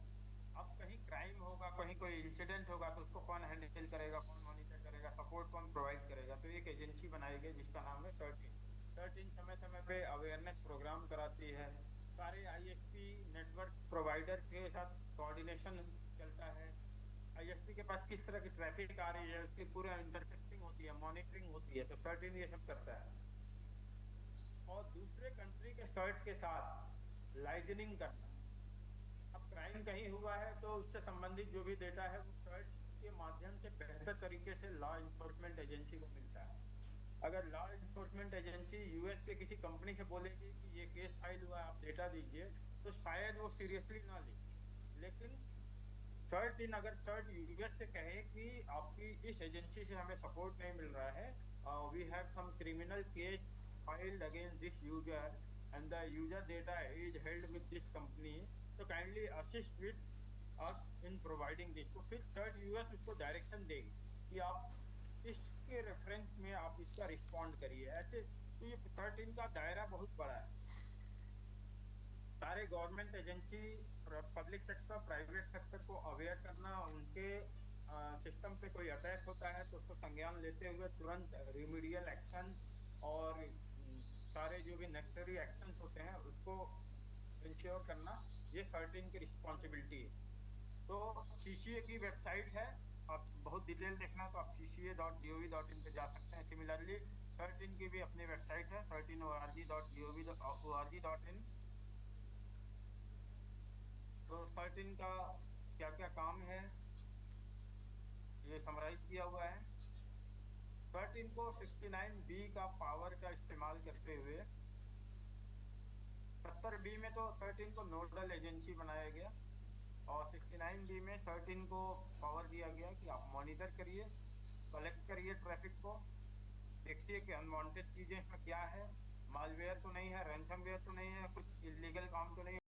अब कहीं क्राइम होगा, कहीं कोई इंसिडेंट होगा, तो उसको कौन हैंडल करेगा, कौन मॉनिटर करेगा, सपोर्ट कौन प्रोवाइड करेगा? तो एक एजेंसी बनाई गई जिसका नाम है सर्टिन। सर्टिन समय समय पे अवेयरनेस प्रोग्राम कराती है, सारे आईएसपी नेटवर्क प्रोवाइडर के साथ कोऑर्डिनेशन चलता है। आईएसपी के पास किस तरह की ट्रैफिक आ रही है उसकी पूरा इंटरसेप्टिंग होती है, मॉनिटरिंग होती है, तो सर्टिन ये सब करता है। और दूसरे कंट्री के सर्ट के साथ लाइजनिंग करना। अब क्राइम कहीं हुआ है तो उससे संबंधित जो भी डेटा है वो सर्च के माध्यम से बेहतर तरीके से लॉ इन्फोर्समेंट एजेंसी को मिलता है। अगर लॉ इन्फोर्समेंट एजेंसी यूएस के किसी कंपनी से बोलेगी कि ये केस फाइल हुआ है, आप डेटा दीजिए, तो शायद वो सीरियसली ना ले। लेकिन थर्ड इन अगर थर्ड यूएस से कहे कि आपकी इस एजेंसी से हमें सपोर्ट नहीं मिल रहा है, we have some criminal case filed against this user and the user data is held with this company, तो kindly assist with us in providing this, तो फिर थर्ड यूएस उसको डायरेक्शन देगी कि आप इसके रेफरेंस में आप इसका रिस्पॉन्ड करिए ऐसे। तो ये 13 का दायरा बहुत बड़ा है। सारे government agency, public sector, private sector को अवेयर करना, उनके सिस्टम पे कोई अटैक होता है तो उसको संज्ञान लेते हुए तुरंत रिमीडियल एक्शन और सारे जो भी नेसेसरी एक्शंस होते हैं उसको इंश्योर करना, ये 13 की रिस्पॉन्सिबिलिटी है। तो सीसीए की वेबसाइट है, आप बहुत डिटेल देखना है तो आप cca.gov.in पे जा सकते हैं। सिमिलरली 13 की भी अपनी वेबसाइट है, 13org.gov.org.in। तो 13 का क्या क्या काम है ये समराइज किया हुआ है। 13 को 69 बी का पावर का इस्तेमाल करते हुए 70 बी में तो 13 को नोडल एजेंसी बनाया गया, और 69 बी में 13 को पावर दिया गया कि आप मॉनिटर करिए, कलेक्ट करिए ट्रैफिक को, देखिए कि अनवांटेड चीजें इसमें क्या है, मालवेयर तो नहीं है, रैंसमवेयर तो नहीं है, कुछ इलीगल काम तो नहीं